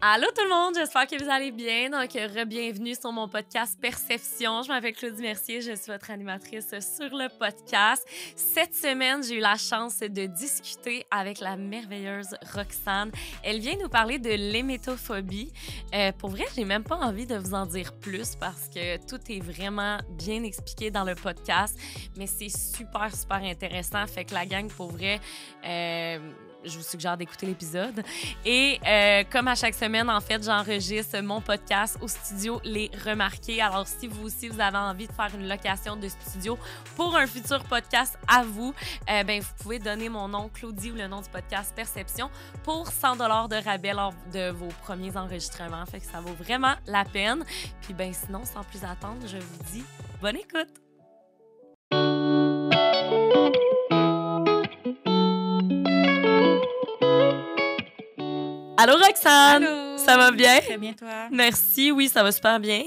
Allô tout le monde, j'espère que vous allez bien. Donc, re-bienvenue sur mon podcast Perception. Je m'appelle Claudie Mercier, je suis votre animatrice sur le podcast. Cette semaine, j'ai eu la chance de discuter avec la merveilleuse Roxane. Elle vient nous parler de l'hémétophobie. Pour vrai, j'ai même pas envie de vous en dire plus parce que tout est vraiment bien expliqué dans le podcast, mais c'est super, super intéressant. Fait que la gang, pour vrai, je vous suggère d'écouter l'épisode. Et comme à chaque semaine, en fait, j'enregistre mon podcast au studio Les Remarqués. Alors, si vous aussi, vous avez envie de faire une location de studio pour un futur podcast à vous, ben, vous pouvez donner mon nom, Claudie, ou le nom du podcast Perception pour 100 $ de rabais lors de vos premiers enregistrements. Fait que ça vaut vraiment la peine. Puis, ben, sinon, sans plus attendre, je vous dis bonne écoute! Allô Roxane! Allô! Ça va bien? Très bien, toi? Merci, oui, ça va super bien,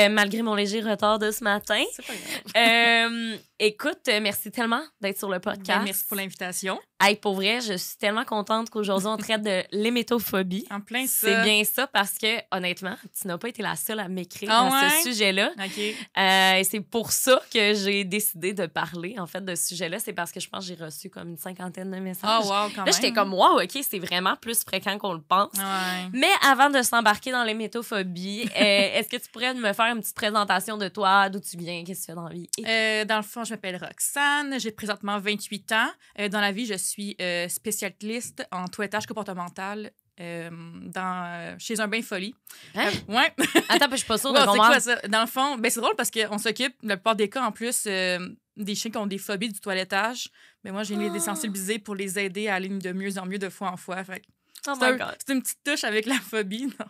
malgré mon léger retard de ce matin. C'est pas grave. Écoute, merci tellement d'être sur le podcast. Ben, merci pour l'invitation. Hey, pour vrai, je suis tellement contente qu'aujourd'hui, on traite de l'hémétophobie. En plein ça. C'est bien ça parce que, honnêtement, tu n'as pas été la seule à m'écrire Ah dans ouais? ce sujet-là. OK. Et c'est pour ça que j'ai décidé de parler, en fait, de ce sujet-là. C'est parce que je pense que j'ai reçu comme une 50aine de messages. Oh, wow, quand Là, même. j'étais comme, wow, OK, c'est vraiment plus fréquent qu'on le pense. Ouais. Mais avant de s'embarquer dans l'hémétophobie, est-ce que tu pourrais me faire une petite présentation de toi, d'où tu viens, qu'est-ce que tu fais dans la vie? Dans le fond, je m'appelle Roxane. J'ai présentement 28 ans. Dans la vie, je suis spécialiste en toilettage comportemental chez un bain folie. Hein? Ouais. Attends, je suis pas sûre de Ouais, c'est comprendre. quoi ça? Dans le fond, ben, c'est drôle parce qu'on s'occupe, la plupart des cas en plus, des chiens qui ont des phobies du toilettage. Mais moi, j'ai les désensibiliser pour les aider à aller de mieux en mieux de fois en fois. Fait que Oh c'est my God. c'est une petite touche avec la phobie. Non?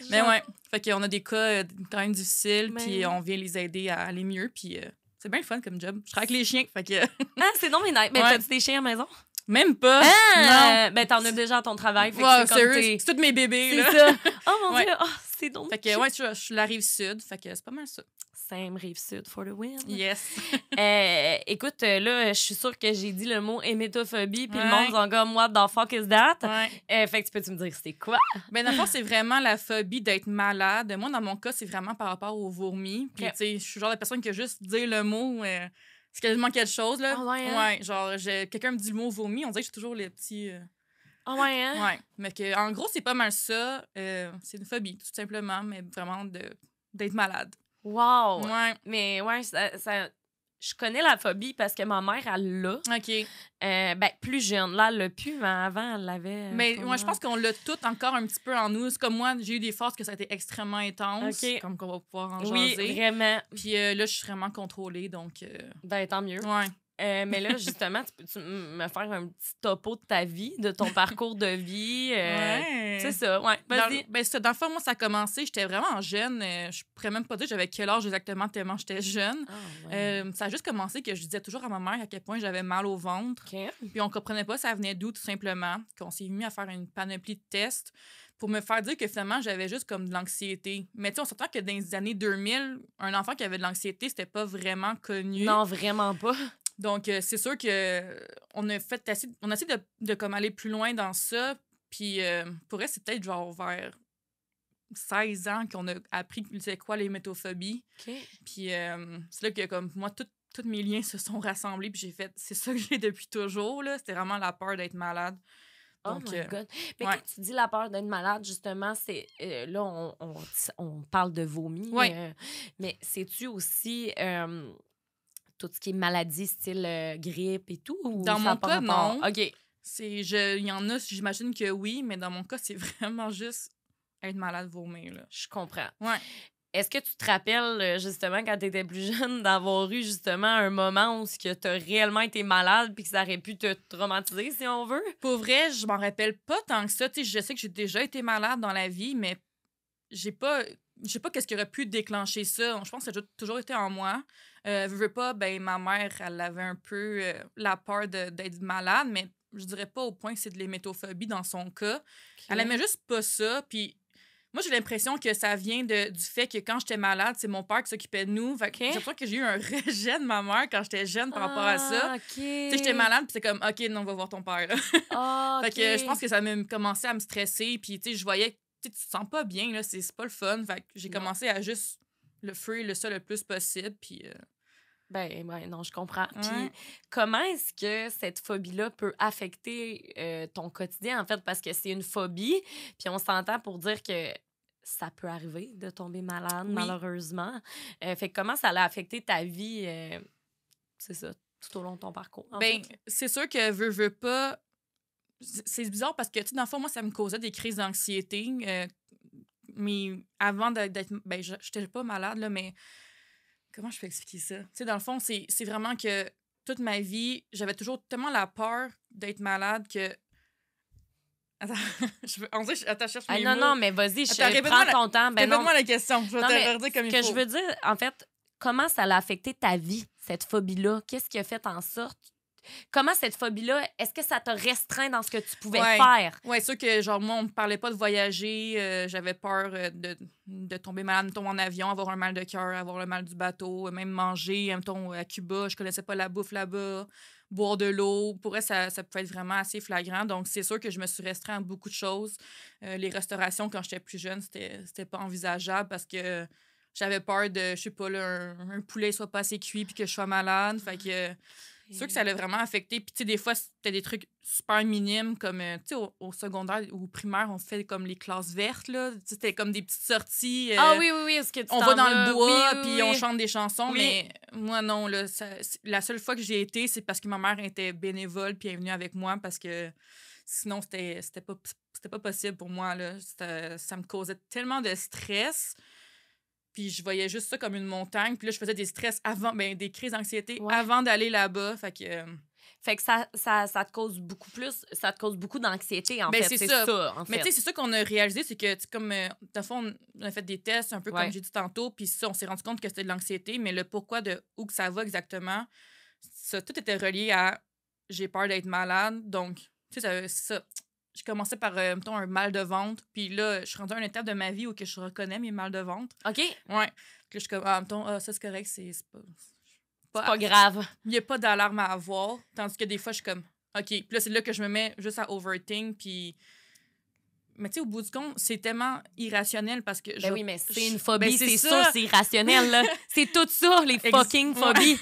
Mais ouais, fait qu'on a des cas quand même difficiles, Mais puis oui. on vient les aider à aller mieux, puis c'est bien le fun comme job. Je travaille avec les chiens, fait que Ah, c'est non, mais nice. Mais Ouais. t'as-tu des chiens à la maison? même pas. Ah! Ben, t'en as déjà à ton travail. Fait Non. que Ouais, c'est comme sérieux, tes... c'est tous mes bébés, C'est là. ça. Oh mon Ouais. Dieu, oh, c'est donc Fait que ouais, je suis la rive sud, fait que c'est pas mal ça. Same Rive-Sud for the win. Yes. Écoute, là, je suis sûre que j'ai dit le mot hémétophobie, puis le Ouais. monde est encore « What the fuck is that? Ouais. Fait que tu peux-tu me dire c'est quoi? Ben, dans le fond, c'est vraiment la phobie d'être malade. Moi, dans mon cas, c'est vraiment par rapport aux vourmis. Puis, Ok. tu sais, je suis le genre de personne qui a juste dire le mot, c'est quasiment quelque chose, là. Ah ouais, hein? Ouais, genre, quelqu'un me dit le mot vomi, on dirait que j'ai toujours les petits... Ah ouais, hein? Ouais, mais que, en gros, c'est pas mal ça. C'est une phobie, tout simplement, mais vraiment d'être malade. Wow! Ouais, Mais ouais, je connais la phobie parce que ma mère, elle l'a. OK. Ben, plus jeune. Là, elle l'a plus, mais avant, elle l'avait. Mais pas moi, je mal. pense qu'on l'a tout encore un petit peu en nous. C'est comme moi, j'ai eu des phases que ça a été extrêmement intense, OK. comme qu'on va pouvoir en Oui, jaser. vraiment. Puis là, je suis vraiment contrôlée, donc... Ben, tant mieux. Ouais. Mais là, justement, tu peux-tu me faire un petit topo de ta vie, de ton parcours de vie? Ouais. C'est ça, ouais. Vas-y. Dans le fond, moi, ça a commencé, j'étais vraiment jeune. Je pourrais même pas dire j'avais quel âge exactement tellement j'étais jeune. Ah, ouais. Ça a juste commencé que je disais toujours à ma mère à quel point j'avais mal au ventre. OK. Puis on comprenait pas ça venait d'où, tout simplement. Qu'on s'est mis à faire une panoplie de tests pour me faire dire que finalement, j'avais juste comme de l'anxiété. Mais tu sais, on s'entend que dans les années 2000, un enfant qui avait de l'anxiété, c'était pas vraiment connu. Non, vraiment pas. Donc, c'est sûr que on a essayé de comme aller plus loin dans ça. Puis, pour elle, c'est peut-être genre vers 16 ans qu'on a appris c'est quoi l'hémétophobie. OK. Puis, c'est là que, comme moi, tous mes liens se sont rassemblés. Puis, j'ai fait, c'est ça que j'ai depuis toujours. Là. C'était vraiment la peur d'être malade. Oh Donc, my God. Mais ouais. quand tu dis la peur d'être malade, justement, c'est là, on parle de vomi. Ouais. Mais sais-tu aussi tout ce qui est maladie, style grippe et tout? Ou Dans ça mon a pas cas, rapport? non. OK. Il y en a, j'imagine que oui, mais dans mon cas, c'est vraiment juste être malade, vomir. Là. Je comprends. Ouais. Est-ce que tu te rappelles, justement, quand tu étais plus jeune, d'avoir eu, justement, un moment où tu as réellement été malade puis que ça aurait pu te traumatiser, si on veut? Pour vrai, je m'en rappelle pas tant que ça. Tu sais, je sais que j'ai déjà été malade dans la vie, mais je sais pas qu'est-ce qui aurait pu déclencher ça. Je pense que ça a toujours été en moi. Veux pas, ben ma mère, elle avait un peu la peur d'être malade, mais je dirais pas au point que c'est de l'hémétophobie dans son cas. Okay. Elle aimait juste pas ça. Puis moi, j'ai l'impression que ça vient du fait que quand j'étais malade, c'est mon père qui s'occupait de nous. Fait que j'ai l'impression que j'ai eu un rejet de ma mère quand j'étais jeune par rapport à ça. OK. Tu sais, j'étais malade, puis c'est comme, OK, non, on va voir ton père. Ah, Fait que je pense que ça m'a commencé à me stresser. Puis, tu sais, je voyais tu te sens pas bien, là, c'est pas le fun. Fait que j'ai commencé à juste le free ça le plus possible, puis... Ben, non, je comprends. Ouais. Puis comment est-ce que cette phobie-là peut affecter ton quotidien, en fait? Parce que c'est une phobie, puis on s'entend pour dire que ça peut arriver de tomber malade, Oui. malheureusement. Fait que comment ça a affecté ta vie, c'est ça, tout au long de ton parcours, en Ben, fait? c'est sûr que veux pas... C'est bizarre parce que, tu sais, dans le fond, moi, ça me causait des crises d'anxiété. Mais avant d'être... Ben, j'étais pas malade, là, mais... Comment je peux expliquer ça? Tu sais, dans le fond, c'est vraiment que toute ma vie, j'avais toujours tellement la peur d'être malade que... Attends, on dirait que attends, je cherche mes non, mots. non, mais vas-y, Attends, prends ton temps. Ben non, répète-moi la question. Je vais non, te mais le redire comme ce il que faut. je veux dire, en fait, comment ça a affecté ta vie, cette phobie-là? Qu'est-ce qui a fait en sorte... Comment cette phobie-là, est-ce que ça t'a restreint dans ce que tu pouvais faire? Ouais, c'est sûr que, genre, moi, on me parlait pas de voyager. J'avais peur de tomber malade, mettons, en avion, avoir un mal de cœur, avoir le mal du bateau, même manger, mettons, à Cuba. Je connaissais pas la bouffe là-bas. Boire de l'eau. Pour elle, ça pouvait être vraiment assez flagrant. Donc, c'est sûr que je me suis restreint à beaucoup de choses. Les restaurations, quand j'étais plus jeune, c'était pas envisageable parce que j'avais peur de, je sais pas, là, un poulet soit pas assez cuit puis que je sois malade. Fait que... C'est sûr que ça l'a vraiment affecté. Puis, tu sais, des fois, c'était des trucs super minimes, comme, tu sais, au secondaire ou au primaire, on fait comme les classes vertes, là. Tu sais, c'était comme des petites sorties. Ah oui, est-ce que tu on va dans le bois, oui, puis on chante des chansons. Oui. Mais moi, non, là. La seule fois que j'y ai été, c'est parce que ma mère était bénévole, puis elle est venue avec moi, parce que sinon, c'était pas possible pour moi, là. Ça me causait tellement de stress. Puis je voyais juste ça comme une montagne. Puis là, je faisais des stress avant, des crises d'anxiété avant d'aller là-bas. Fait que ça te cause beaucoup plus, ça te cause beaucoup d'anxiété, en fait. C'est ça. En fait. Mais tu sais, c'est ça qu'on a réalisé, c'est que, comme, dans le fond, on a fait des tests, un peu comme j'ai dit tantôt, puis ça, on s'est rendu compte que c'était de l'anxiété, mais le pourquoi de où que ça va exactement, ça, tout était relié à j'ai peur d'être malade. Donc, tu sais, ça. Je commençais par, mettons, un mal de ventre. Puis là, je suis rendue à une étape de ma vie où que je reconnais mes mal de ventre. OK. Ouais. Puis là, je suis comme, mettons, ça, c'est correct, c'est pas grave. Il n'y a pas d'alarme à avoir. Tandis que des fois, je suis comme, OK. Puis là, c'est là que je me mets juste à overthink. Puis... Mais tu sais, au bout du compte, c'est tellement irrationnel parce que... oui, mais c'est une phobie, Ben, c'est sûr, c'est irrationnel, là. C'est tout ça, les fucking phobies.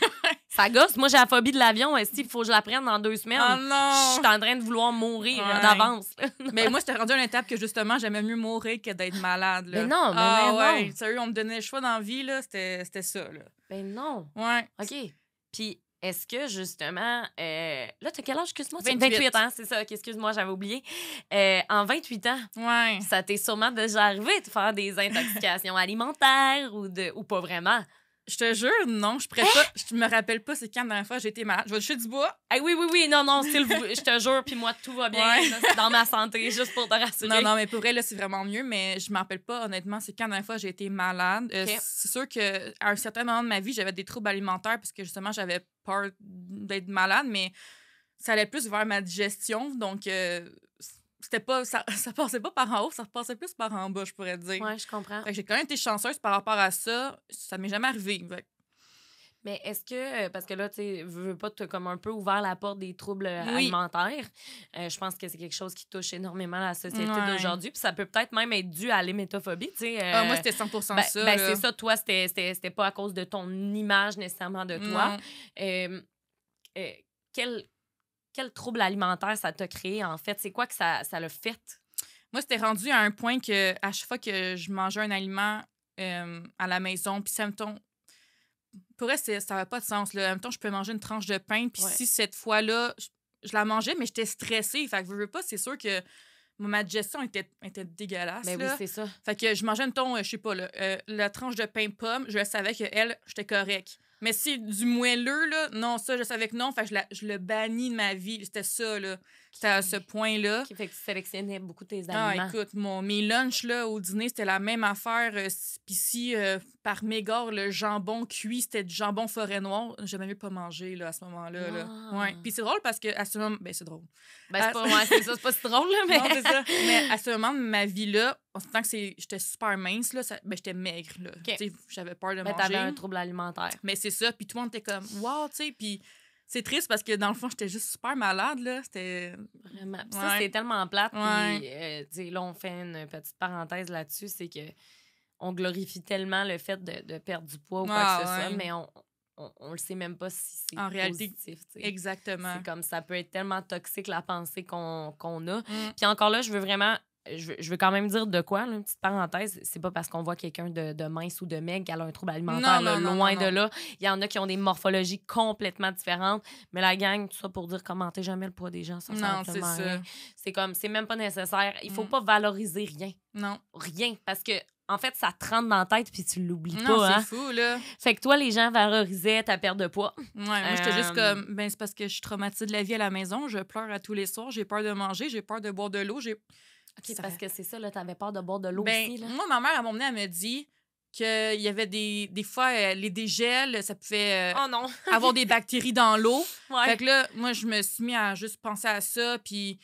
Ça gosse. Moi, j'ai la phobie de l'avion. Il faut que je la prenne dans 2 semaines. Oh non! Je suis en train de vouloir mourir d'avance. Mais moi, j'étais rendue à une étape que, justement, j'aimais mieux mourir que d'être malade, là. Mais non, mais non. Sérieux, on me donnait le choix dans la vie, là, c'était ça, là. Ben non. Ouais. OK. Puis... Est-ce que, justement... là, t'as quel âge, excuse-moi? 28 ans, c'est ça. OK, excuse-moi, j'avais oublié. En 28 ans, ça t'est sûrement déjà arrivé de faire des intoxications alimentaires ou pas vraiment? Je te jure, non, je pourrais pas. Je me rappelle pas c'est quand la dernière fois j'ai été malade. Je vais toucher du bois. Oui, non, je te jure, puis moi, tout va bien là, c'est dans ma santé, juste pour te rassurer. Non, mais pour vrai, là, c'est vraiment mieux, mais je me rappelle pas, honnêtement, c'est quand la dernière fois j'ai été malade. Okay. C'est sûr qu'à un certain moment de ma vie, j'avais des troubles alimentaires parce que, justement, j'avais peur d'être malade, mais ça allait plus vers ma digestion, donc... c'était pas ça passait pas par en haut, ça repassait plus par en bas, je pourrais dire. Ouais, je comprends. Fait que j'ai quand même été chanceuse par rapport à ça. Ça m'est jamais arrivé. Mais est-ce que, parce que là, tu sais, veux pas, t'as comme un peu ouvert la porte des troubles alimentaires. Je pense que c'est quelque chose qui touche énormément la société d'aujourd'hui. Puis ça peut peut-être même être dû à l'hémétophobie, tu sais. Moi, c'était 100% ça. C'est ça, toi, c'était pas à cause de ton image nécessairement de toi. Quel trouble alimentaire ça t'a créé, en fait? C'est quoi que ça l'a fait? Moi, c'était rendu à un point que à chaque fois que je mangeais un aliment à la maison, puis ça me tombe... Pour vrai, ça n'avait pas de sens. Là. En même temps, je peux manger une tranche de pain, puis si cette fois-là, je la mangeais, mais j'étais stressée. Fait que je veux pas, c'est sûr que ma digestion était dégueulasse. Mais oui, c'est ça. Fait que je mangeais, mettons, je sais pas, là, la tranche de pain pomme, je savais que elle, j'étais correcte. Mais si du moelleux, là, non, ça, je savais que non. Fait que je le bannis de ma vie. C'était ça, là. C'était à ce point-là. Fait que tu sélectionnais beaucoup tes aliments. Écoute, mes lunchs, là, au dîner, c'était la même affaire. Puis si, par mégarde, le jambon cuit, c'était du jambon forêt noire, j'aimais mieux pas manger, là, à ce moment-là. Là. Ouais. Puis c'est drôle parce que à ce moment... c'est drôle. C'est pas... c'est ça, c'est pas si drôle, là, mais... Non, c'est ça. Mais à ce moment de ma vie-là, en tant que j'étais super mince, là, j'étais maigre, là. Okay. J'avais peur de manger. Mais t'avais un trouble alimentaire. Mais c'est ça. Puis tout le monde était comme, wow, tu sais. Puis c'est triste parce que, dans le fond, j'étais juste super malade, là. C'était... Vraiment. Puis ça, c'est tellement plate. Ouais. Puis, tu sais, là, on fait une petite parenthèse là-dessus, c'est que on glorifie tellement le fait de perdre du poids ou quoi que ce soit, mais on le sait même pas si c'est en réalité, positif. T'sais. Exactement. C'est comme ça peut être tellement toxique, la pensée qu'on a. Mm. Puis encore là, je veux vraiment... Je veux quand même dire de quoi, là, une petite parenthèse. C'est pas parce qu'on voit quelqu'un de mince ou de maigre qu'elle a un trouble alimentaire. Non, là, non, loin non, de non. là. Il y en a qui ont des morphologies complètement différentes. Mais la gang, tout ça pour dire commentez jamais le poids des gens, ça sert Non, c'est absolument ça. rien. C'est comme, c'est même pas nécessaire. Il faut Mm. pas valoriser rien. Non. Rien. Parce que, en fait, ça te rentre dans la tête puis tu l'oublies Non, pas. c'est Hein? fou, là. Fait que toi, les gens valorisaient ta perte de poids. Ouais, moi, j'étais juste comme, ben, c'est parce que je suis traumatisée de la vie à la maison. Je pleure à tous les soirs. J'ai peur de manger. J'ai peur de boire de l'eau. OK, parce que c'est ça, là, t'avais peur de boire de l'eau Ben, aussi, là. moi, ma mère, à un moment donné, elle me dit qu'il y avait des fois, les dégels, ça pouvait Oh non! avoir des bactéries dans l'eau. Ouais. Fait que là, moi, je me suis mis à juste penser à ça. Puis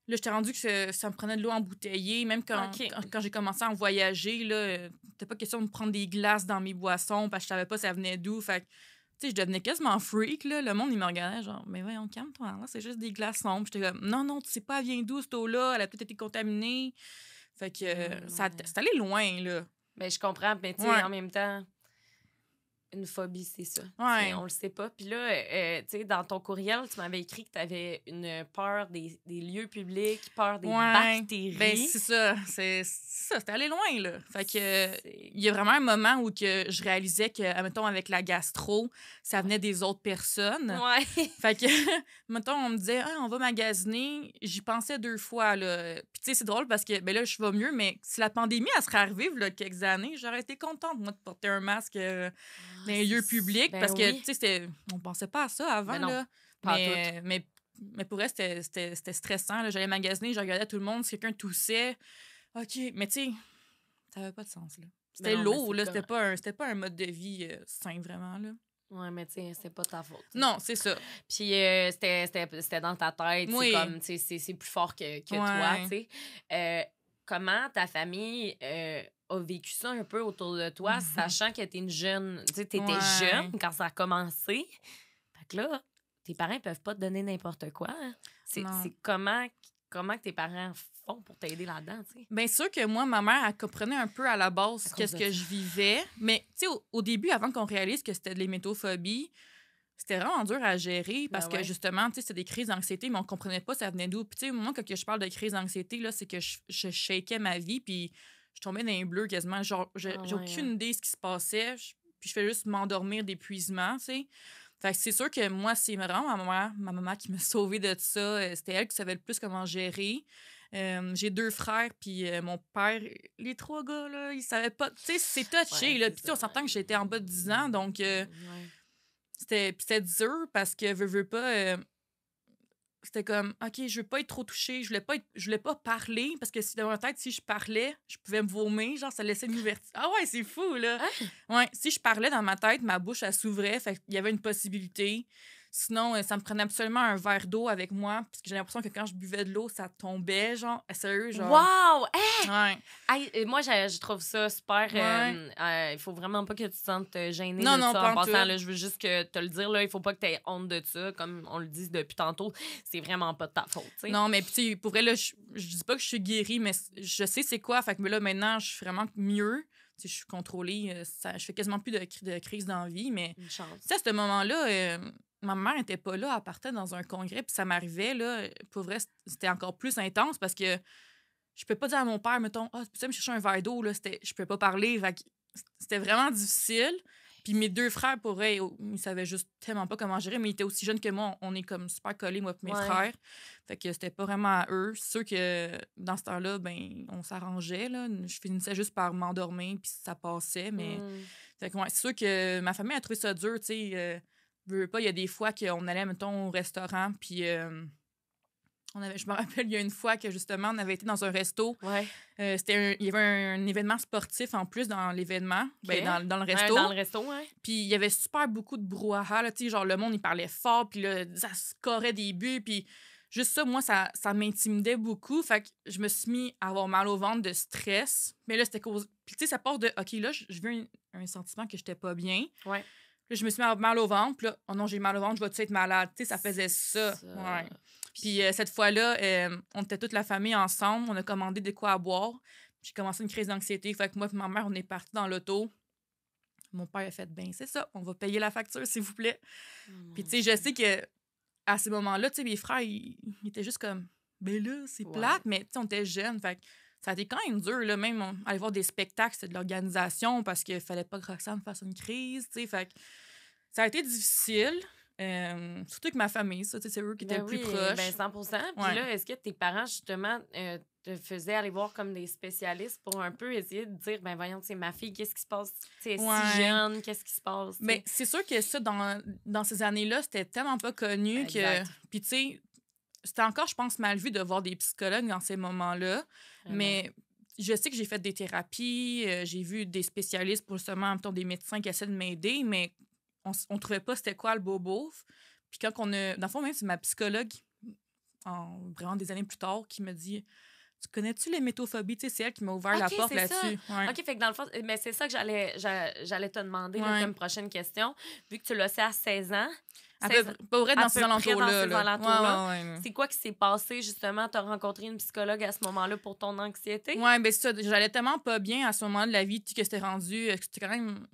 là, j'étais rendue que ça me prenait de l'eau embouteillée. Même quand j'ai commencé à en voyager, là, c'était pas question de me prendre des glaces dans mes boissons parce que je savais pas ça venait d'où. Fait que, tu sais, je devenais quasiment freak, là. Le monde, il me regardait genre, mais voyons, calme-toi, là, c'est juste des glaçons. Puis j'étais comme, non, tu sais pas, elle vient d'où, cette eau-là? Elle a peut-être été contaminée. Fait que c'est allé loin, là. Ben, je comprends, mais tu sais, Ouais. en même temps, une phobie, c'est ça. Ouais. T'sais, on le sait pas. Puis là, tu sais, dans ton courriel, tu m'avais écrit que tu avais une peur des lieux publics, peur des bactéries. Ben, c'est ça. C'est ça, c'était allé loin, là. Fait que il y a vraiment un moment où que je réalisais que, mettons, avec la gastro, ça venait des autres personnes. Ouais. Fait que, mettons, on me disait, on va magasiner. J'y pensais 2 fois, là. Puis, tu sais, c'est drôle parce que, ben là, je vais mieux, mais si la pandémie, elle serait arrivée, là, quelques années, j'aurais été contente, moi, de porter un masque dans les lieux publics parce que, tu sais, on pensait pas à ça avant, Ben non, là. pas Mais pour elle, c'était stressant, là. J'allais magasiner, je regardais tout le monde, si quelqu'un toussait. OK, mais tu sais, ça avait pas de sens, là. C'était non, lourd, mais là. C'était pas un mode de vie sain, vraiment, là. Ouais, mais tu sais, c'est pas ta faute. Non, c'est ça. Puis c'était dans ta tête. Oui. C'est comme, tu sais, c'est plus fort que toi, tu sais. Comment ta famille a vécu ça un peu autour de toi, sachant que t'es une jeune... Tu sais, t'étais jeune quand ça a commencé. Fait que là, tes parents peuvent pas te donner n'importe quoi. Hein. C'est comment que tes parents font pour t'aider là-dedans, tu sais? Bien sûr que moi, ma mère, elle comprenait un peu à la base qu'est-ce que je vivais. Mais, tu sais, au début, avant qu'on réalise que c'était de l'hémétophobie, c'était vraiment dur à gérer parce que, justement, tu sais, c'était des crises d'anxiété, mais on comprenait pas ça venait d'où. Puis, tu sais, moi, quand je parle de crise d'anxiété, là, c'est que je shakeais ma vie, puis je tombais dans les bleus quasiment. Genre, j'ai aucune idée de ce qui se passait, puis je fais juste m'endormir d'épuisement, tu sais. Fait que c'est sûr que moi, c'est vraiment ma maman qui m'a sauvée de ça. C'était elle qui savait le plus comment gérer. J'ai 2 frères, puis mon père, les 3 gars, là, ils savaient pas. Tu sais, c'est touché, là. Puis on s'entend que j'étais en bas de 10 ans, donc c'était dur parce que, veux pas, c'était comme, OK, je veux pas être trop touchée, je voulais pas parler, parce que dans ma tête, si je parlais, je pouvais me vomir, genre, ça laissait une ouverture. Ah ouais, c'est fou, là! Hein? Ouais, si je parlais dans ma tête, ma bouche, elle s'ouvrait, fait qu'il y avait une possibilité. Sinon, ça me prenait absolument un verre d'eau avec moi, parce que j'ai l'impression que quand je buvais de l'eau, ça tombait, genre, sérieux, genre... Wow! Hey! Ouais. Hey, moi, je trouve ça super... il faut vraiment pas que tu te sentes gênée de ça. En passant, là, je veux juste te le dire, là, il faut pas que tu aies honte de ça, comme on le dit depuis tantôt. C'est vraiment pas de ta faute, tu sais. Non, mais puis pour vrai, là, je dis pas que je suis guérie, mais je sais c'est quoi. Fait que là, maintenant, je suis vraiment mieux. Tu sais, je suis contrôlée. Je fais quasiment plus de crise d'envie, mais... Une chance. Tu sais, à ce moment-là... ma mère n'était pas là, elle partait dans un congrès, puis ça m'arrivait, là, pour vrai, c'était encore plus intense parce que je peux pas dire à mon père, mettons, tu peux me chercher un verre d'eau, là, je peux pas parler, c'était vraiment difficile. Puis mes 2 frères, pour eux, ils savaient juste tellement pas comment gérer, mais ils étaient aussi jeunes que moi, on est comme super collés, moi et mes frères. Fait que c'était pas vraiment à eux. C'est sûr que dans ce temps-là, ben, on s'arrangeait, là. Je finissais juste par m'endormir, puis ça passait, mais... Fait que ouais, c'est sûr que ma famille a trouvé ça dur, tu sais... il y a des fois qu'on allait, mettons, au restaurant, puis je me rappelle, il y a une fois que, justement, on avait été dans un resto. Ouais. Il y avait un événement sportif en plus dans l'événement, dans le resto. Dans le resto, oui. Puis il y avait super beaucoup de brouhaha, là, tu sais, genre le monde, il parlait fort, puis là, ça scorait des buts, puis juste ça, moi, ça m'intimidait beaucoup. Fait que je me suis mis à avoir mal au ventre de stress. Mais là, c'était cause... Puis tu sais, ça part de, OK, là, je veux un sentiment que j'étais pas bien. Ouais. Là, je me suis mis mal au ventre. Puis là, oh non, j'ai mal au ventre, je vais-tu être malade? Tu sais, ça faisait ça. Ouais. Puis cette fois-là, on était toute la famille ensemble. On a commandé de quoi à boire. J'ai commencé une crise d'anxiété. Fait que moi et ma mère, on est partis dans l'auto. Mon père a fait, ben c'est ça, on va payer la facture, s'il vous plaît. Puis tu sais, je sais que à ces moments-là, tu sais, mes frères, ils étaient juste comme, ben là, c'est plate, mais tu sais, on était jeunes. Fait que ça a été quand même dur, là, même aller voir des spectacles, c'était de l'organisation parce qu'il fallait pas que Roxane fasse une crise, tu sais. Fait que ça a été difficile. Surtout avec ma famille, ça, c'est eux qui étaient le plus proches. Ben 100%. Puis là, est-ce que tes parents, justement, te faisaient aller voir comme des spécialistes pour un peu essayer de dire, ben voyons, c'est ma fille, qu'est-ce qui se passe? C'est si jeune, qu'est-ce qui se passe? T'sais? Mais c'est sûr que ça, dans ces années-là, c'était tellement pas connu que... Puis tu sais, c'était encore, je pense, mal vu de voir des psychologues dans ces moments-là. Mais je sais que j'ai fait des thérapies, j'ai vu des spécialistes pour justement, en même temps, des médecins qui essaient de m'aider, mais on trouvait pas c'était quoi le bobo. Puis quand on a... Dans le fond, même, c'est ma psychologue, vraiment des années plus tard, qui me dit... Tu connais-tu l'hémétophobie? Tu sais, c'est elle qui m'a ouvert la porte là-dessus. Ouais. OK, fait que dans le fond, mais c'est ça que j'allais te demander là, comme prochaine question. Vu que tu l'as fait à 16 ans. Pas vrai, dans ces alentours-là. C'est quoi qui s'est passé, justement? Tu as rencontré une psychologue à ce moment-là pour ton anxiété? Oui, bien c'est ça. J'allais tellement pas bien à ce moment de la vie que c'était rendu. C'était quand même...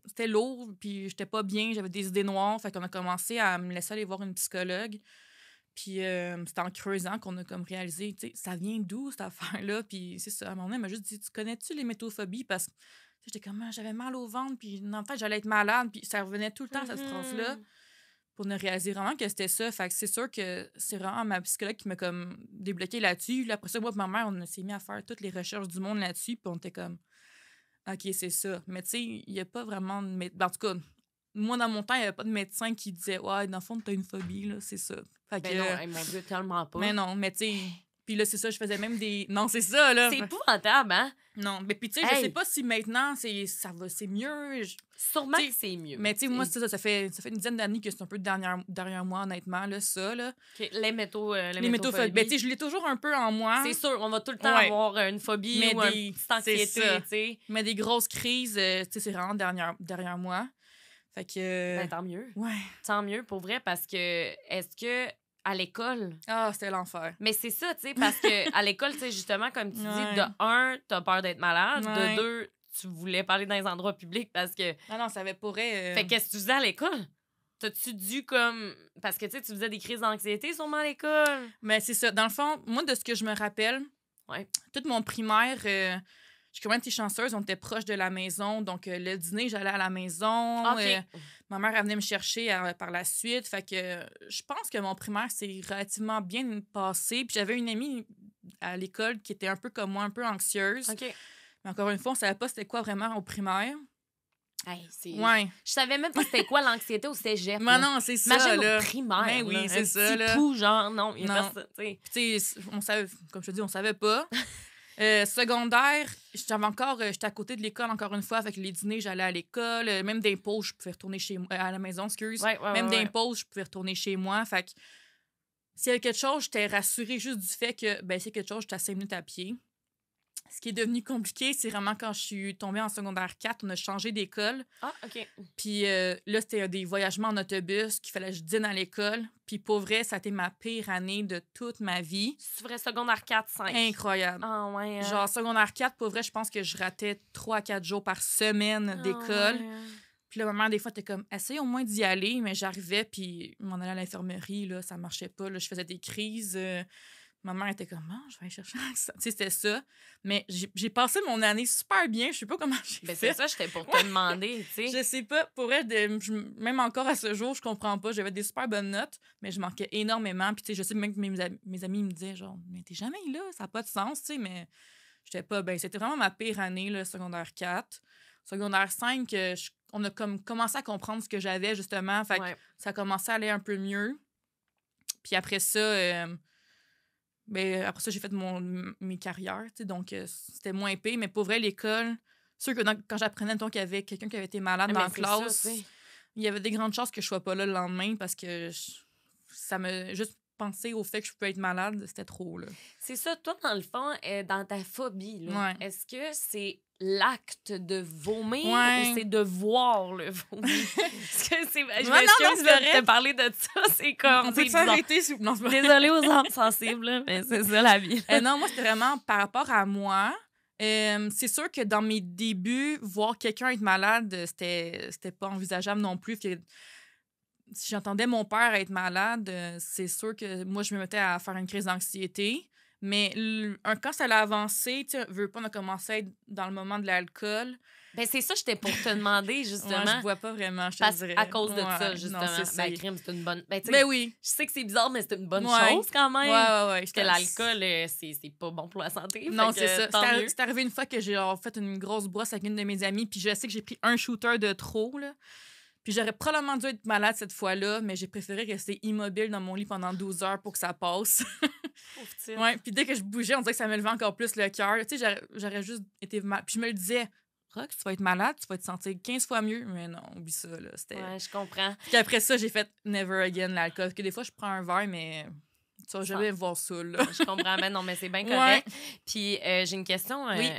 C'était lourd, puis j'étais pas bien. J'avais des idées noires. Fait qu'on a commencé à me laisser aller voir une psychologue. Puis c'était en creusant qu'on a comme réalisé, tu sais, ça vient d'où cette affaire-là? Puis c'est ça, à un moment donné, elle m'a juste dit, tu connais-tu l'hémétophobie? Parce que j'étais comme, j'avais mal au ventre, puis en fait, j'allais être malade, puis ça revenait tout le temps, cette phrase-là, pour ne réaliser vraiment que c'était ça. Fait que c'est sûr que c'est vraiment ma psychologue qui m'a comme débloqué là-dessus. Là, après ça, moi et ma mère, on s'est mis à faire toutes les recherches du monde là-dessus, puis on était comme, OK, c'est ça. Mais tu sais, il n'y a pas vraiment de... En tout cas, moi, dans mon temps, il n'y avait pas de médecin qui disait, ouais, dans le fond, t'as une phobie, là, c'est ça. Fait que, non, mon Dieu, tellement pas. Mais non, mais tu sais. Puis là, c'est ça, je faisais même des. Non, c'est ça, là. C'est épouvantable, hein? Non, mais puis tu sais, je sais pas si maintenant, c'est mieux. Sûrement que c'est mieux. Mais tu sais, moi, ça fait une dizaine d'années que c'est un peu derrière moi, honnêtement, là, ça, là. Okay. L'hémétophobie. Ben, tu sais, je l'ai toujours un peu en moi. C'est sûr, on va tout le temps avoir une phobie ou une petite anxiété, tu sais. Mais des grosses crises, tu sais, c'est vraiment derrière moi. Fait que... Ben, tant mieux. Ouais. Tant mieux, pour vrai, parce que est-ce que à l'école... Ah, c'était l'enfer. Mais c'est ça, tu sais, parce que à l'école, tu sais, justement, comme tu dis, de un, t'as peur d'être malade, de deux, tu voulais parler dans les endroits publics parce que... Non, ça avait pourrait... Fait qu'est-ce que tu faisais à l'école? T'as-tu dû comme... Parce que, tu sais, tu faisais des crises d'anxiété sûrement à l'école. Mais c'est ça. Dans le fond, moi, de ce que je me rappelle, toute mon primaire... j'ai quand même été chanceuse, on était proche de la maison. Donc, le dîner, j'allais à la maison. Okay. Ma mère, elle venait me chercher par la suite. Fait que je pense que mon primaire s'est relativement bien passé. Puis j'avais une amie à l'école qui était un peu comme moi, un peu anxieuse. Okay. Mais encore une fois, on savait pas c'était quoi vraiment au primaire. Hey, ouais. Je savais même pas c'était quoi l'anxiété au cégep. Mais non, c'est ça. Imagine là. au primaire. Ben oui, c'est ça. Un petit pouls, genre, non, il y a non. personne. Puis, tu sais, on savait, comme je te dis, on savait pas. Secondaire, j'étais à côté de l'école encore une fois. Avec les dîners, j'allais à l'école. Même des pauses, je pouvais retourner à la maison, excuse. Même des pauses, je pouvais retourner chez moi. Fait que s'il y avait quelque chose, j'étais rassurée juste du fait que, ben, s'il y a quelque chose, j'étais à 5 minutes à pied. Ce qui est devenu compliqué, c'est vraiment quand je suis tombée en secondaire 4, on a changé d'école. Ah, OK. Puis là, c'était des voyagements en autobus qu'il fallait que je dîne à l'école. Puis pour vrai, ça a été ma pire année de toute ma vie. C'est vrai, secondaire 4, 5. Incroyable. Ah, ouais. Genre, secondaire 4, pour vrai, je pense que je ratais 3 à 4 jours par semaine d'école. Ouais. Puis là, ma mère, des fois, était comme, essaye au moins d'y aller. Mais j'arrivais, puis je m'en allais à l'infirmerie, là, ça marchait pas. Là, je faisais des crises. Ma mère était comme, je vais aller chercher ça. Tu sais, c'était ça. Mais j'ai passé mon année super bien. Je sais pas comment j'ai fait. C'est ça, j'étais pour te demander, tu sais. Je sais pas. Pour elle, même encore à ce jour, je comprends pas. J'avais des super bonnes notes, mais je manquais énormément. Puis, tu sais, je sais même que mes amis me disaient, genre, mais t'es jamais là, ça n'a pas de sens, tu sais. Mais j'étais pas bien. C'était vraiment ma pire année, le secondaire 4. Secondaire 5, on a comme commencé à comprendre ce que j'avais, justement. Fait que ça a commencé à aller un peu mieux. Puis après ça... Ben, après ça, j'ai fait mes carrières, tu sais, donc c'était moins épais. Mais pour vrai, l'école, sûr que quand j'apprenais qu'il y avait quelqu'un qui avait été malade dans la classe, il y avait des grandes chances que je sois pas là le lendemain parce que ça me... Juste penser au fait que je peux être malade, c'était trop, là. C'est ça. Toi, dans le fond, dans ta phobie, là, Ouais. est-ce que c'est l'acte de vomir Ouais. ou c'est de voir le vomi? Parce que c'est... Je non, m'excuse c'est de correct. te parler de ça. C'est comme... On c'est peut bizarre. s'arrêter? Non, c'est pas vrai. Désolée aux âmes sensibles, là, mais c'est ça, la vie. Non, moi, c'était vraiment par rapport à moi. C'est sûr que dans mes débuts, voir quelqu'un être malade, c'était pas envisageable non plus. Que si j'entendais mon père être malade, c'est sûr que moi, je me mettais à faire une crise d'anxiété. Mais quand ça a avancé, tu sais, veux pas, on a commencé à être dans le moment de l'alcool. Ben, c'est ça, j'étais pour te demander, justement. Ouais, je bois pas vraiment, je te Parce dirais. à cause de ça, Ouais, justement. non, c'est ça. Ben, crime, c'est une bonne... Ben, tu sais, Ben oui. je sais que c'est bizarre, mais c'est une bonne Ouais. chose quand même. Ouais. Parce que l'alcool, c'est pas bon pour la santé. Non, fait que c'est ça. tant mieux. C'est arrivé une fois que j'ai fait une grosse brosse avec une de mes amies, puis je sais que j'ai pris un shooter de trop, là. Puis j'aurais probablement dû être malade cette fois-là, mais j'ai préféré rester immobile dans mon lit pendant 12 heures pour que ça passe. Pauvre petite. Ouais, puis dès que je bougeais, on dirait que ça me levait encore plus le cœur. Tu sais, j'aurais juste été mal. Puis je me le disais, Rox, tu vas être malade, tu vas te sentir 15 fois mieux. Mais non, oublie ça, là. C'était... Ouais, je comprends. Puis après ça, j'ai fait never again l'alcool. Parce que des fois, je prends un verre, mais tu vas jamais me voir ça, là. Je comprends, mais non, mais c'est bien Ouais. correct. Puis j'ai une question. Oui.